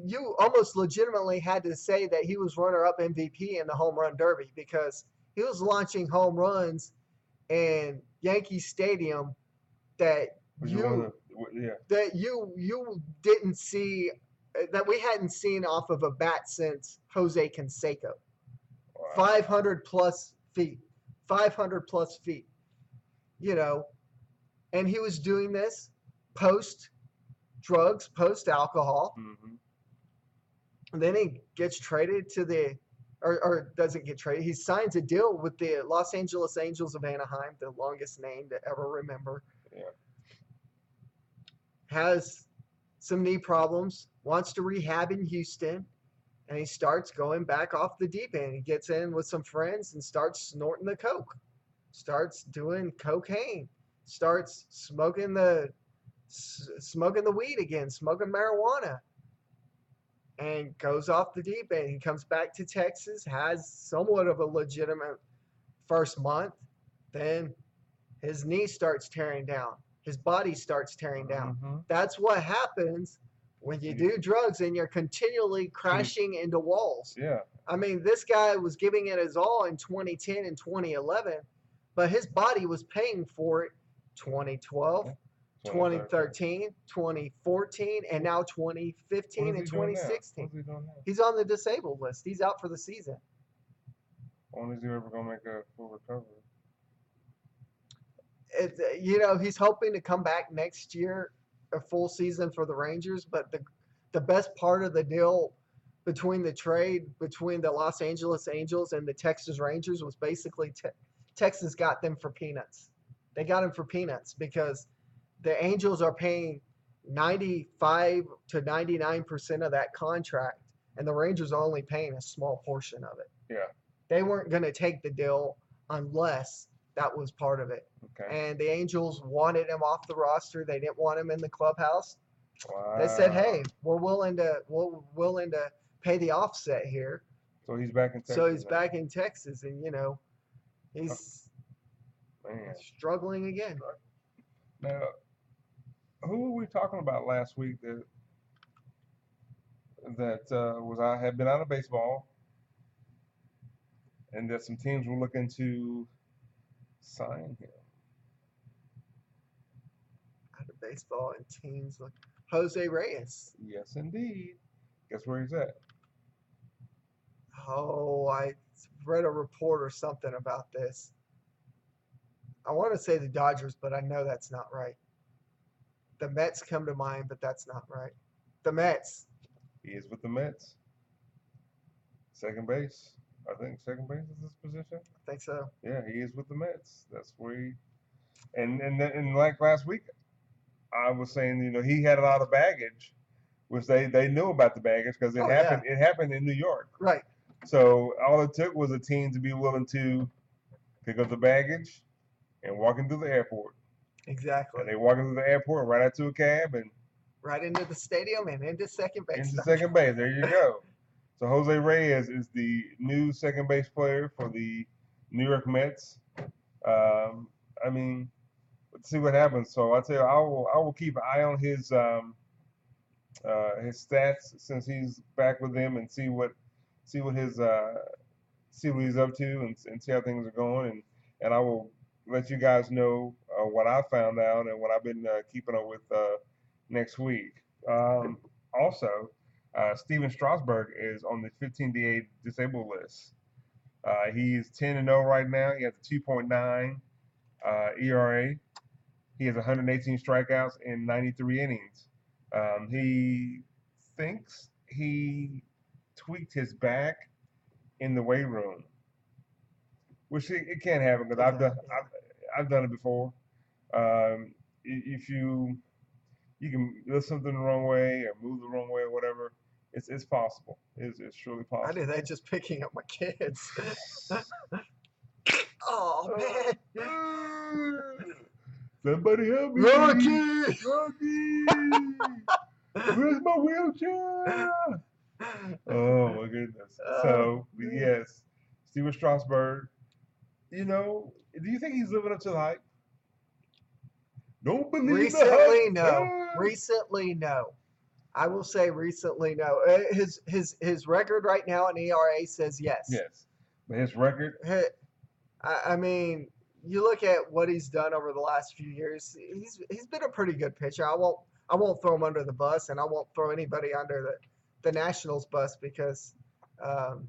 you almost legitimately had to say that he was runner-up MVP in the home run derby because he was launching home runs in Yankee Stadium that you didn't see, that we hadn't seen off of a bat since Jose Canseco. Wow. 500 plus feet, you know, and he was doing this post drugs, post alcohol. Mm-hmm. And then he gets traded to the, or doesn't get traded. He signs a deal with the Los Angeles Angels of Anaheim, the longest name to ever remember. Yeah. Has some knee problems, wants to rehab in Houston, and he starts going back off the deep end. He gets in with some friends and starts snorting the coke, starts doing cocaine, starts smoking the weed again, smoking marijuana, and goes off the deep end. He comes back to Texas, has somewhat of a legitimate first month, then his knee starts tearing down. His body starts tearing down. Mm-hmm. That's what happens when you do drugs and you're continually crashing into walls. Yeah. I mean, this guy was giving it his all in 2010 and 2011, but his body was paying for it 2012, 2013, 2014, and now 2015 and 2016. He's on the disabled list. He's out for the season. When is he ever going to make a full recovery? He's hoping to come back next year, a full season for the Rangers. But the best part of the deal between the trade between the Los Angeles Angels and the Texas Rangers was basically Texas got them for peanuts. They got him for peanuts because the Angels are paying 95 to 99% of that contract, and the Rangers are only paying a small portion of it. Yeah. They weren't going to take the deal unless that was part of it. Okay. And the Angels wanted him off the roster. They didn't want him in the clubhouse. Wow. They said, "Hey, we're willing to pay the offset here." So he's back in Texas. Back in Texas, and he's struggling again. Now, who were we talking about last week that had been out of baseball, and that some teams were looking to sign him? Out of baseball and teams like Jose Reyes. Yes, indeed. Guess where he's at? Oh, I read a report or something about this. I want to say the Dodgers, but I know that's not right. The Mets come to mind, but that's not right. The Mets. He is with the Mets. Second base. I think second base is his position. I think so. Yeah, he is with the Mets. That's where he. And like last week, I was saying, he had a lot of baggage, which they knew about the baggage because it happened. Yeah. It happened in New York. Right. So all it took was a team to be willing to pick up the baggage and walk into the airport. Exactly. And they walk into the airport, right out to a cab, and right into the stadium and into second base. Into second base. There you go. So Jose Reyes is the new second base player for the New York Mets. Let's see what happens. So I tell you, I will keep an eye on his stats since he's back with them and see what he's up to and see how things are going, and I will let you guys know what I found out and what I've been keeping up with next week. Also, Steven Strasburg is on the 15-day disabled list. He's 10-0 right now. He has a 2.9 ERA. He has 118 strikeouts in 93 innings. He thinks he tweaked his back in the weight room, which it can't happen because I've done it before. If you can lift something the wrong way or move the wrong way or whatever, it's possible. It's surely possible. I did that just picking up my kids. Oh man! Somebody help me! Rocky! Where's my wheelchair? Oh my goodness. So yes, Steven Strasburg. You know, do you think he's living up to the hype? Don't believe the Recently, hype. no. Recently, no. I will say recently, no. His record right now in ERA says yes. Yes, but his record. I mean, you look at what he's done over the last few years. He's been a pretty good pitcher. I won't throw him under the bus, and I won't throw anybody under the Nationals bus because um,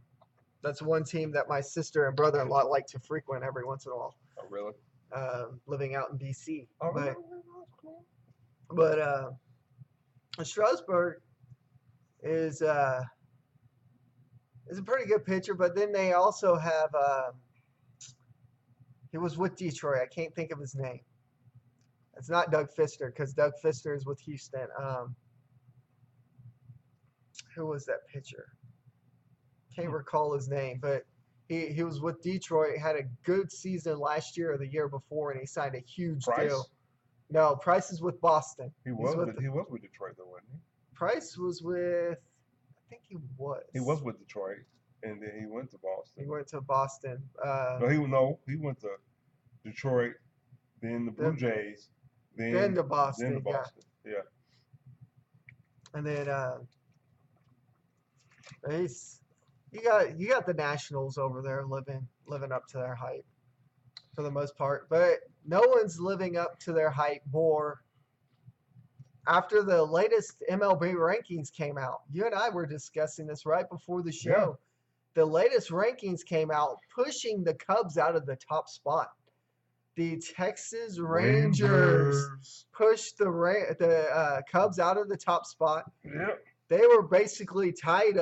that's one team that my sister and brother-in-law like to frequent every once in a while. Oh really? Living out in DC. Oh really? But Strasburg is a pretty good pitcher, but then they also have he was with Detroit. I can't think of his name. It's not Doug Fister because Doug Fister is with Houston. Who was that pitcher? Can't recall his name, but he was with Detroit. Had a good season last year or the year before, and he signed a huge deal. No, Price is with Boston. He was with Detroit though, wasn't he? Price was with. I think he was. He was with Detroit, and then he went to Boston. He went to Boston. He went to Detroit, then the Blue Jays, then to Boston. Yeah. And then you got the Nationals over there living up to their hype for the most part, but no one's living up to their hype more. After the latest MLB rankings came out, you and I were discussing this right before the show. Yeah. The latest rankings came out, pushing the Cubs out of the top spot. The Texas Rangers pushed the Cubs out of the top spot. Yep. They were basically tied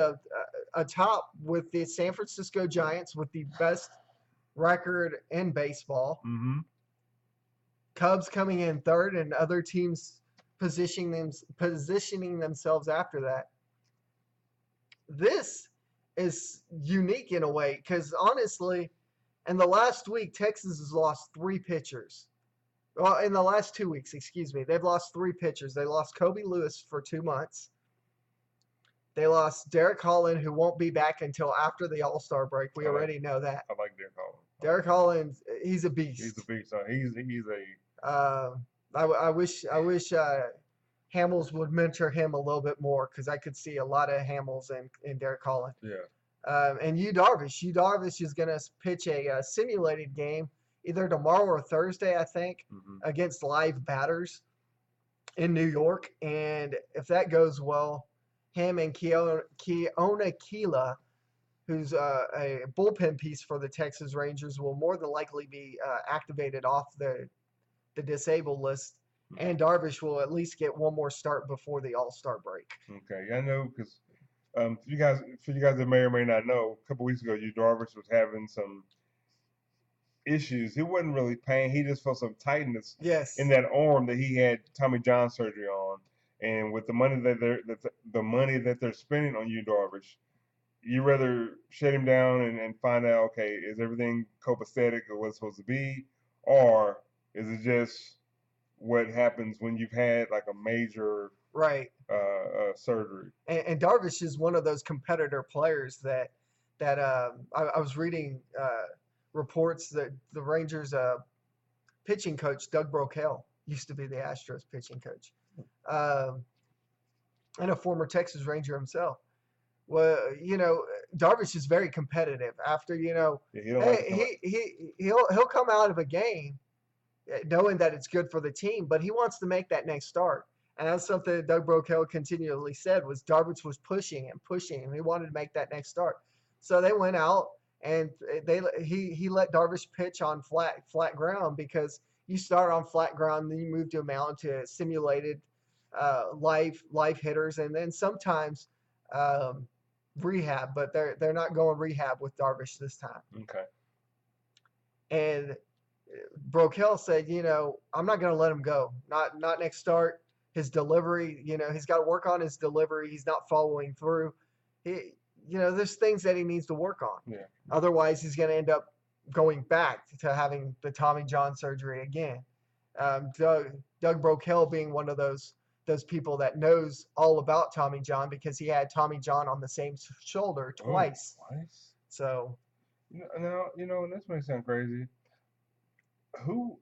atop with the San Francisco Giants with the best record in baseball. Mm-hmm. Cubs coming in third, and other teams positioning themselves after that. This is unique in a way because honestly, in the last week, Texas has lost 3 pitchers. Well, in the last 2 weeks, excuse me, they've lost 3 pitchers. They lost Kobe Lewis for 2 months. They lost Derek Holland, who won't be back until after the All-Star break. We already know that. I like Derek Holland. Derek Holland, he's a beast. He's a beast. He's a. I wish Hamels would mentor him a little bit more because I could see a lot of Hamels in Derek Holland. Yeah. And Yu Darvish is going to pitch a simulated game either tomorrow or Thursday, I think, against live batters in New York. And if that goes well, him and Keona Kela, who's a bullpen piece for the Texas Rangers, will more than likely be activated off the disabled list. And Darvish will at least get one more start before the All-Star break. Okay, I know because for you guys that may or may not know, a couple weeks ago, Yu Darvish was having some issues. He wasn't really pain. He just felt some tightness in that arm that he had Tommy John surgery on. And with the money that they're spending on Yu Darvish, you rather shut him down and find out, okay, is everything copacetic or what it's supposed to be, or is it just what happens when you've had like a major surgery? And Darvish is one of those competitor players that I was reading reports that the Rangers pitching coach Doug Brocail used to be the Astros pitching coach, and a former Texas Ranger himself. Well, Darvish is very competitive. After he'll come out of a game knowing that it's good for the team, but he wants to make that next start. And that's something that Doug Brocail continually said was Darvish was pushing him. He wanted to make that next start. So they went out and he let Darvish pitch on flat ground because you start on flat ground, then you move to a mound to simulated live hitters, and then sometimes rehab, but they're not going rehab with Darvish this time. Okay. And Brocail said, I'm not going to let him go. Not next start. His delivery, he's got to work on his delivery. He's not following through. There's things that he needs to work on. Yeah. Otherwise, he's going to end up going back to having the Tommy John surgery again. Doug Brocail being one of those those people that knows all about Tommy John because he had Tommy John on the same shoulder twice. Oh, twice. So now and this may sound crazy. Who?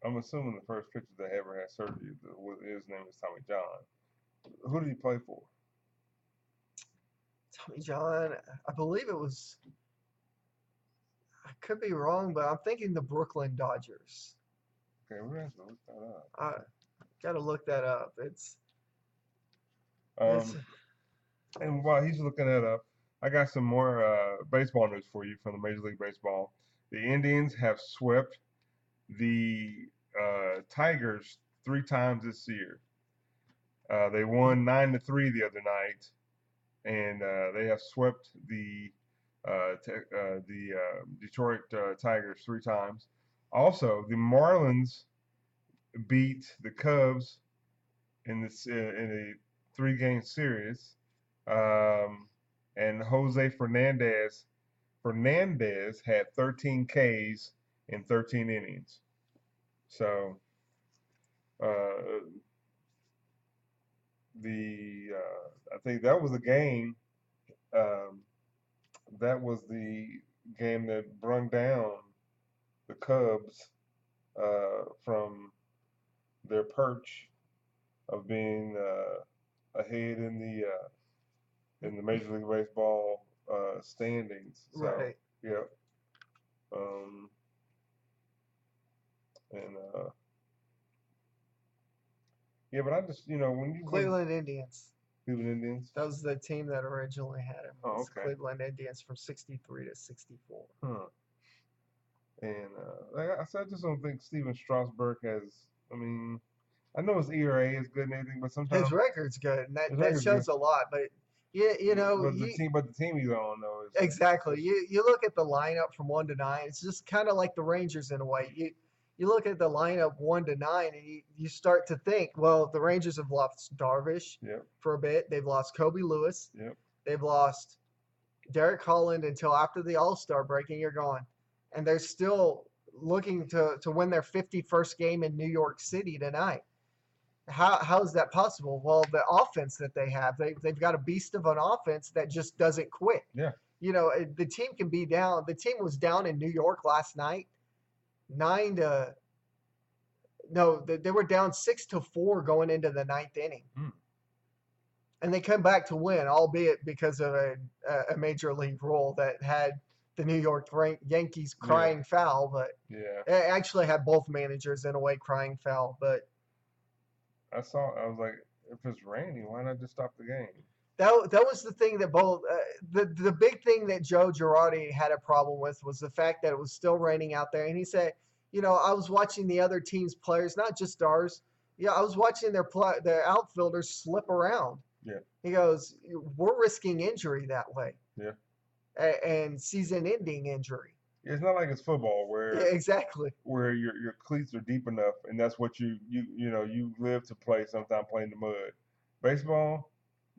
I'm assuming the first pitcher that ever had surgery his name is Tommy John. Who did he play for? Tommy John, I believe it was. I could be wrong, but I'm thinking the Brooklyn Dodgers. Okay, we're gonna have to look that up. I gotta look that up. It's and while he's looking that up, I got some more baseball news for you from the Major League Baseball. The Indians have swept the Tigers 3 times this year. They won 9-3 the other night, and they have swept the Detroit Tigers 3 times. Also, the Marlins beat the Cubs in a 3-game series, and Jose Fernandez had 13 Ks in 13 innings. So I think that was the game. That was the game that brung down the Cubs from their perch of being ahead in the Major League Baseball standings. So, right. Yeah. Yeah, but I just when you Cleveland Indians. Cleveland Indians. That was the team that originally had him. Oh, okay. Cleveland Indians from '63 to '64. Huh. And like I said, I just don't think Steven Strasburg has. I mean, I know his ERA is good and everything, but sometimes his record's good, and that shows a lot. But But the team he's on though is exactly. You look at the lineup from 1 to 9. It's just kind of like the Rangers in a way. You look at the lineup 1 to 9, and you start to think, well, the Rangers have lost Darvish for a bit. They've lost Kobe Lewis. Yep. They've lost Derek Holland until after the All-Star break, and you're gone. And they're still looking to win their 51st game in New York City tonight. How is that possible? Well, the offense that they have, they've got a beast of an offense that just doesn't quit. Yeah. The team can be down. The team was down in New York last night, they were down 6-4 going into the 9th inning. And they come back to win, albeit because of a major league rule that had the New York Yankees crying foul, but it actually had both managers in a way crying foul. But I was like, if it's raining, why not just stop the game? That was the thing that both the big thing that Joe Girardi had a problem with was the fact that it was still raining out there. And he said, I was watching the other team's players, not just ours. Yeah, I was watching their outfielders slip around. Yeah. He goes, we're risking injury that way. Yeah. And season-ending injury. It's not like it's football where exactly where your cleats are deep enough, and that's what you live to play. Sometimes play in the mud. Baseball,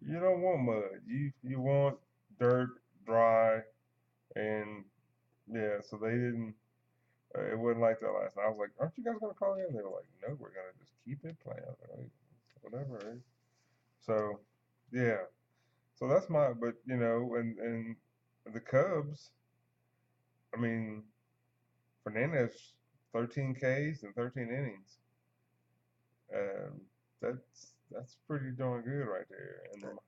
you don't want mud. You want dirt, dry, and So they didn't. It wasn't like that last night. I was like, "Aren't you guys gonna call in?" They were like, "No, we're gonna just keep it playing." I was like, whatever. Right? So so that's but and the Cubs. I mean, Fernandez, 13 Ks in 13 innings. That's pretty darn good right there.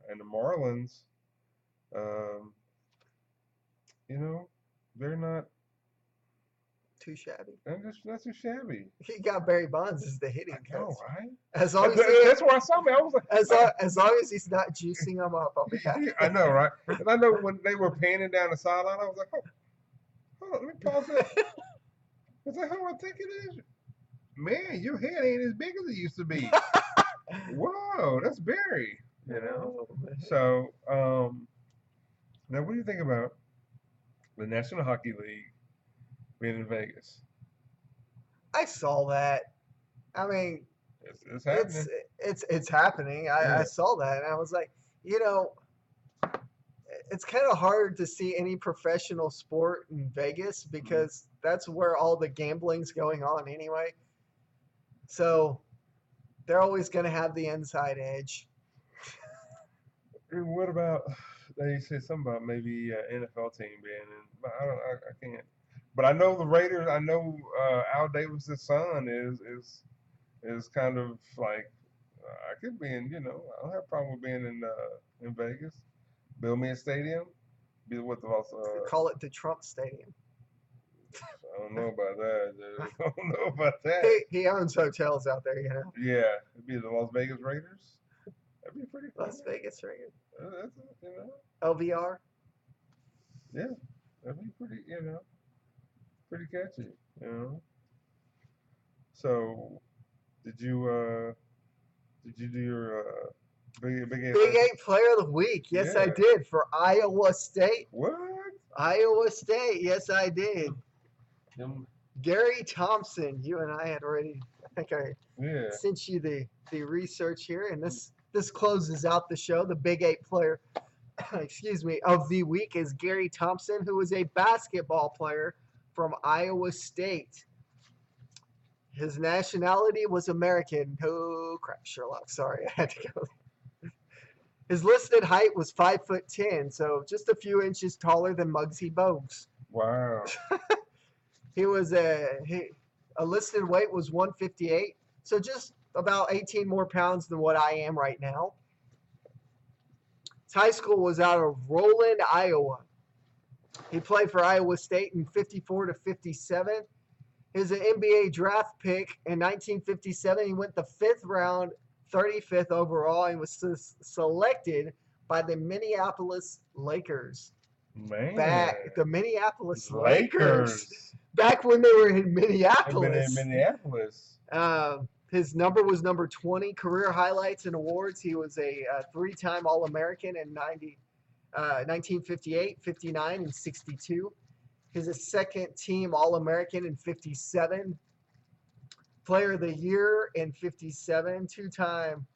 And the Marlins, they're not too shabby. They're just not too shabby. He got Barry Bonds as the hitting coach. Oh, right? As long as that's where I saw me. I was like, as long as he's not juicing them up, I'll be happy. I know, right? And I know when they were panning down the sideline, I was like, hold on, let me pause that. I was like, I think it is. Man, your head ain't as big as it used to be. Whoa, that's Barry. So, now what do you think about the National Hockey League being in Vegas? I saw that. I mean, it's happening. It's happening. I saw that, and I was like, it's kind of hard to see any professional sport in Vegas because that's where all the gambling's going on anyway. So they're always going to have the inside edge. And what about they said something about maybe NFL team being in? But I can't. But I know the Raiders. I know Al Davis' son is kind of like I could be in. I don't have a problem with being in Vegas. Build me a stadium. Be with the They call it the Trump Stadium. I don't know about that. I don't know about that. He owns hotels out there, you know. Yeah, it'd be the Las Vegas Raiders. That'd be pretty cool. Las Vegas Raiders. That's. LVR. Yeah, that'd be pretty catchy. So, did you do your Big Eight Player of the Week? Yes, I did for Iowa State. What? Iowa State. Yes, I did. Gary Thompson. You and I had already. I think I sent you the research here, and this closes out the show. The Big 8 Player, excuse me, of the week is Gary Thompson, who is a basketball player from Iowa State. His nationality was American. Oh crap, Sherlock. Sorry, I had to go. His listed height was 5'10", so just a few inches taller than Muggsy Bogues. Wow. He was a listed weight was 158, so just about 18 more pounds than what I am right now. His high school was out of Roland, Iowa. He played for Iowa State in 54 to 57. He was an NBA draft pick in 1957. He went the 5th round, 35th overall, and was selected by the Minneapolis Lakers. Man. The Minneapolis Lakers. Back when they were in Minneapolis. His number was number 20. Career highlights and awards. He was a 3-time All-American in 1958, 59, and 62. He's a second-team All-American in 57. Player of the Year in 57. 2-time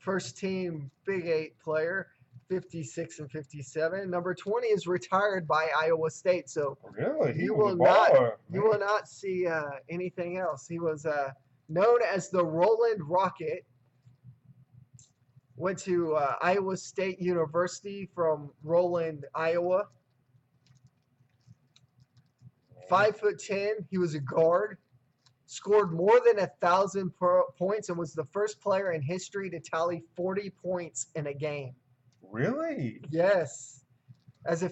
first-team Big 8 player. 56 and 57. Number 20 is retired by Iowa State, so really, you will not see anything else. He was known as the Roland Rocket. Went to Iowa State University from Roland, Iowa. 5'10". He was a guard. Scored more than 1,000 points and was the first player in history to tally 40 points in a game. Really? Yes. As a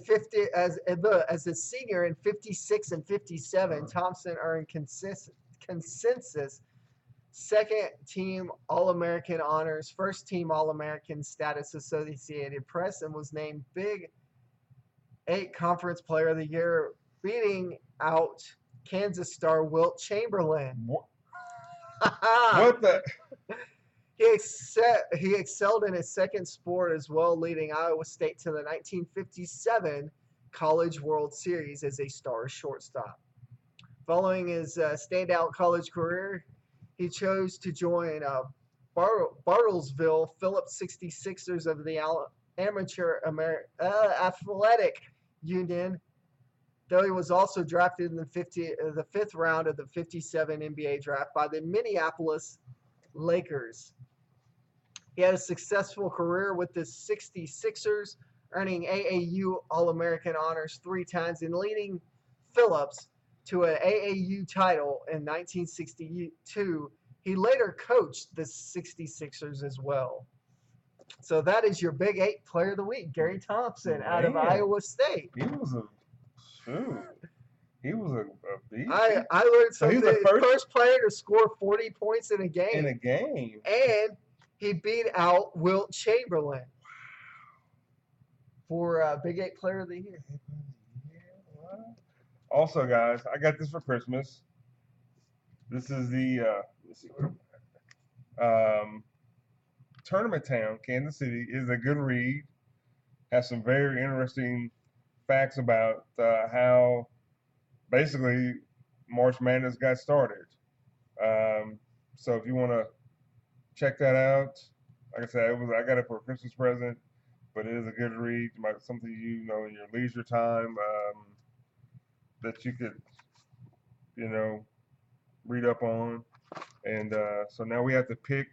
senior in 56 and 57, Thompson earned consensus second-team All-American honors, first-team All-American status Associated Press, and was named Big 8 Conference Player of the Year, beating out Kansas star Wilt Chamberlain. What the? He excelled in his second sport as well, leading Iowa State to the 1957 College World Series as a star shortstop. Following his standout college career, he chose to join Bartlesville Phillips 66ers of the Amateur Athletic Union, though he was also drafted in the 5th round of the 57 NBA draft by the Minneapolis Lakers. He had a successful career with the 66ers, earning AAU All-American honors 3 times and leading Phillips to an AAU title in 1962. He later coached the 66ers as well. So that is your Big 8 Player of the Week, Gary Thompson, out of Iowa State. He was a beast. I learned something. So he's the first player to score 40 points in a game. And he beat out Wilt Chamberlain for Big 8 Player of the Year. Also, guys, I got this for Christmas. This is the Tournament Town, Kansas City, is a good read. Has some very interesting facts about how basically March Madness got started. So if you want to check that out, like I said, I got it for a Christmas present, but it is a good read, something in your leisure time that you could read up on And so now we have to pick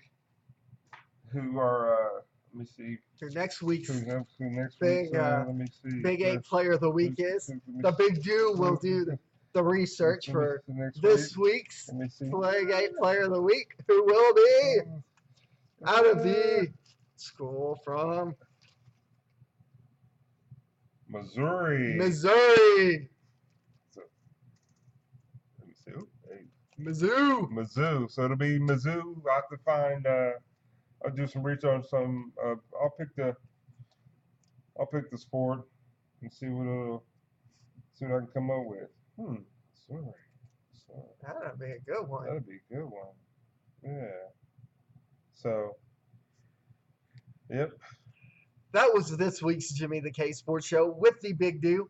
who are. Let me see. Who next week's who next big week's, let me see. Big 8 player of the week is. The Big Do will do the research for this week's Big 8 player of the week, who will be out of the school from Missouri. Missouri. So, let me see. Mizzou. Mizzou. So it'll be Mizzou. I have to find. I'll do some research on some. I'll pick the sport and see what I can come up with. Sorry. That'd be a good one. That'd be a good one. Yeah. So. Yep. That was this week's Jimmy the K Sports Show with the Big Do.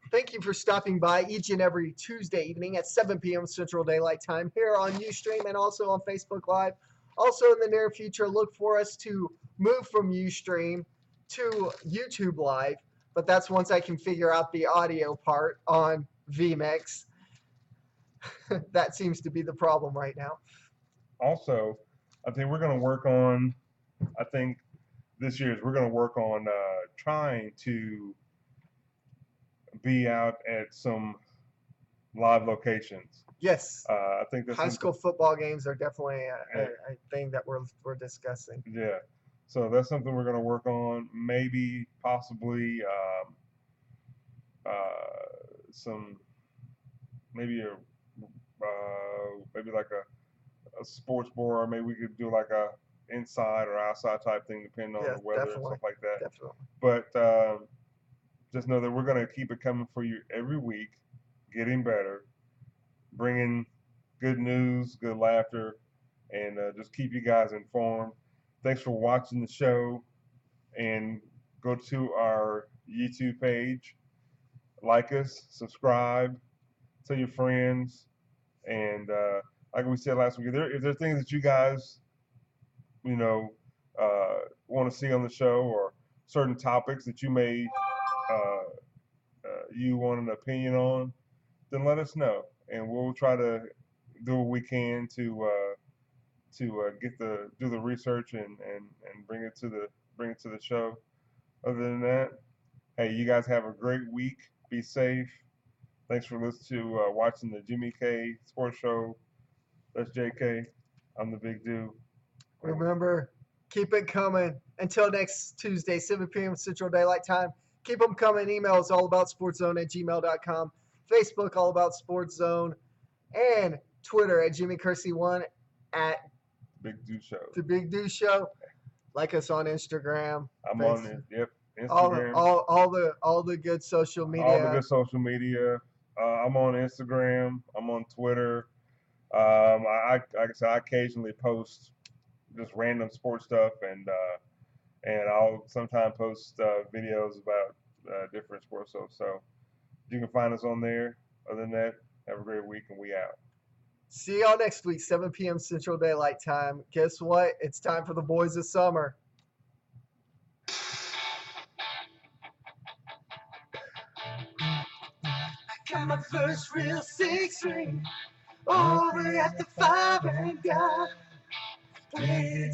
Thank you for stopping by each and every Tuesday evening at 7 p.m. Central Daylight Time here on Ustream and also on Facebook Live. Also in the near future, look for us to move from Ustream to YouTube Live, but that's once I can figure out the audio part on vMix. That seems to be the problem right now. Also, I think we're going to work on, this year we're going to work on trying to be out at some live locations. Yes. I think that's high school football games are definitely a thing that we're discussing. Yeah. So that's something we're going to work on. Maybe, possibly, maybe like a sports bar, or maybe we could do like a inside or outside type thing, depending on the weather and stuff like that. Definitely. But just know that we're going to keep it coming for you every week, getting better, bringing good news, good laughter, and just keep you guys informed. Thanks for watching the show, and go to our YouTube page, like us, subscribe, tell your friends, and like we said last week, if there are things that you guys, want to see on the show, or certain topics that you may you want an opinion on, then let us know, and we'll try to do what we can to do the research and bring it to the show. Other than that, hey, you guys have a great week. Be safe. Thanks for listening to watching the Jimmy K Sports Show. That's JK. I'm the Big Do. Remember, keep it coming. Until next Tuesday, 7 p.m. Central Daylight Time. Keep them coming. Emails allaboutsportszone@gmail.com. Facebook, All About Sports Zone. And Twitter at Jimmy Kersey1 at Big Do Show. The Big Do Show. Like us on Instagram. I'm on it. Yep. Instagram. All the good social media. All the good social media. I'm on Instagram. I'm on Twitter. Like I said, I occasionally post just random sports stuff, and I'll sometimes post videos about different sports stuff. So you can find us on there. Other than that, have a great week, and we out. See y'all next week, 7 p.m. Central Daylight Time. Guess what? It's time for the boys of summer. I got my first real 6 ring over at the 5 and got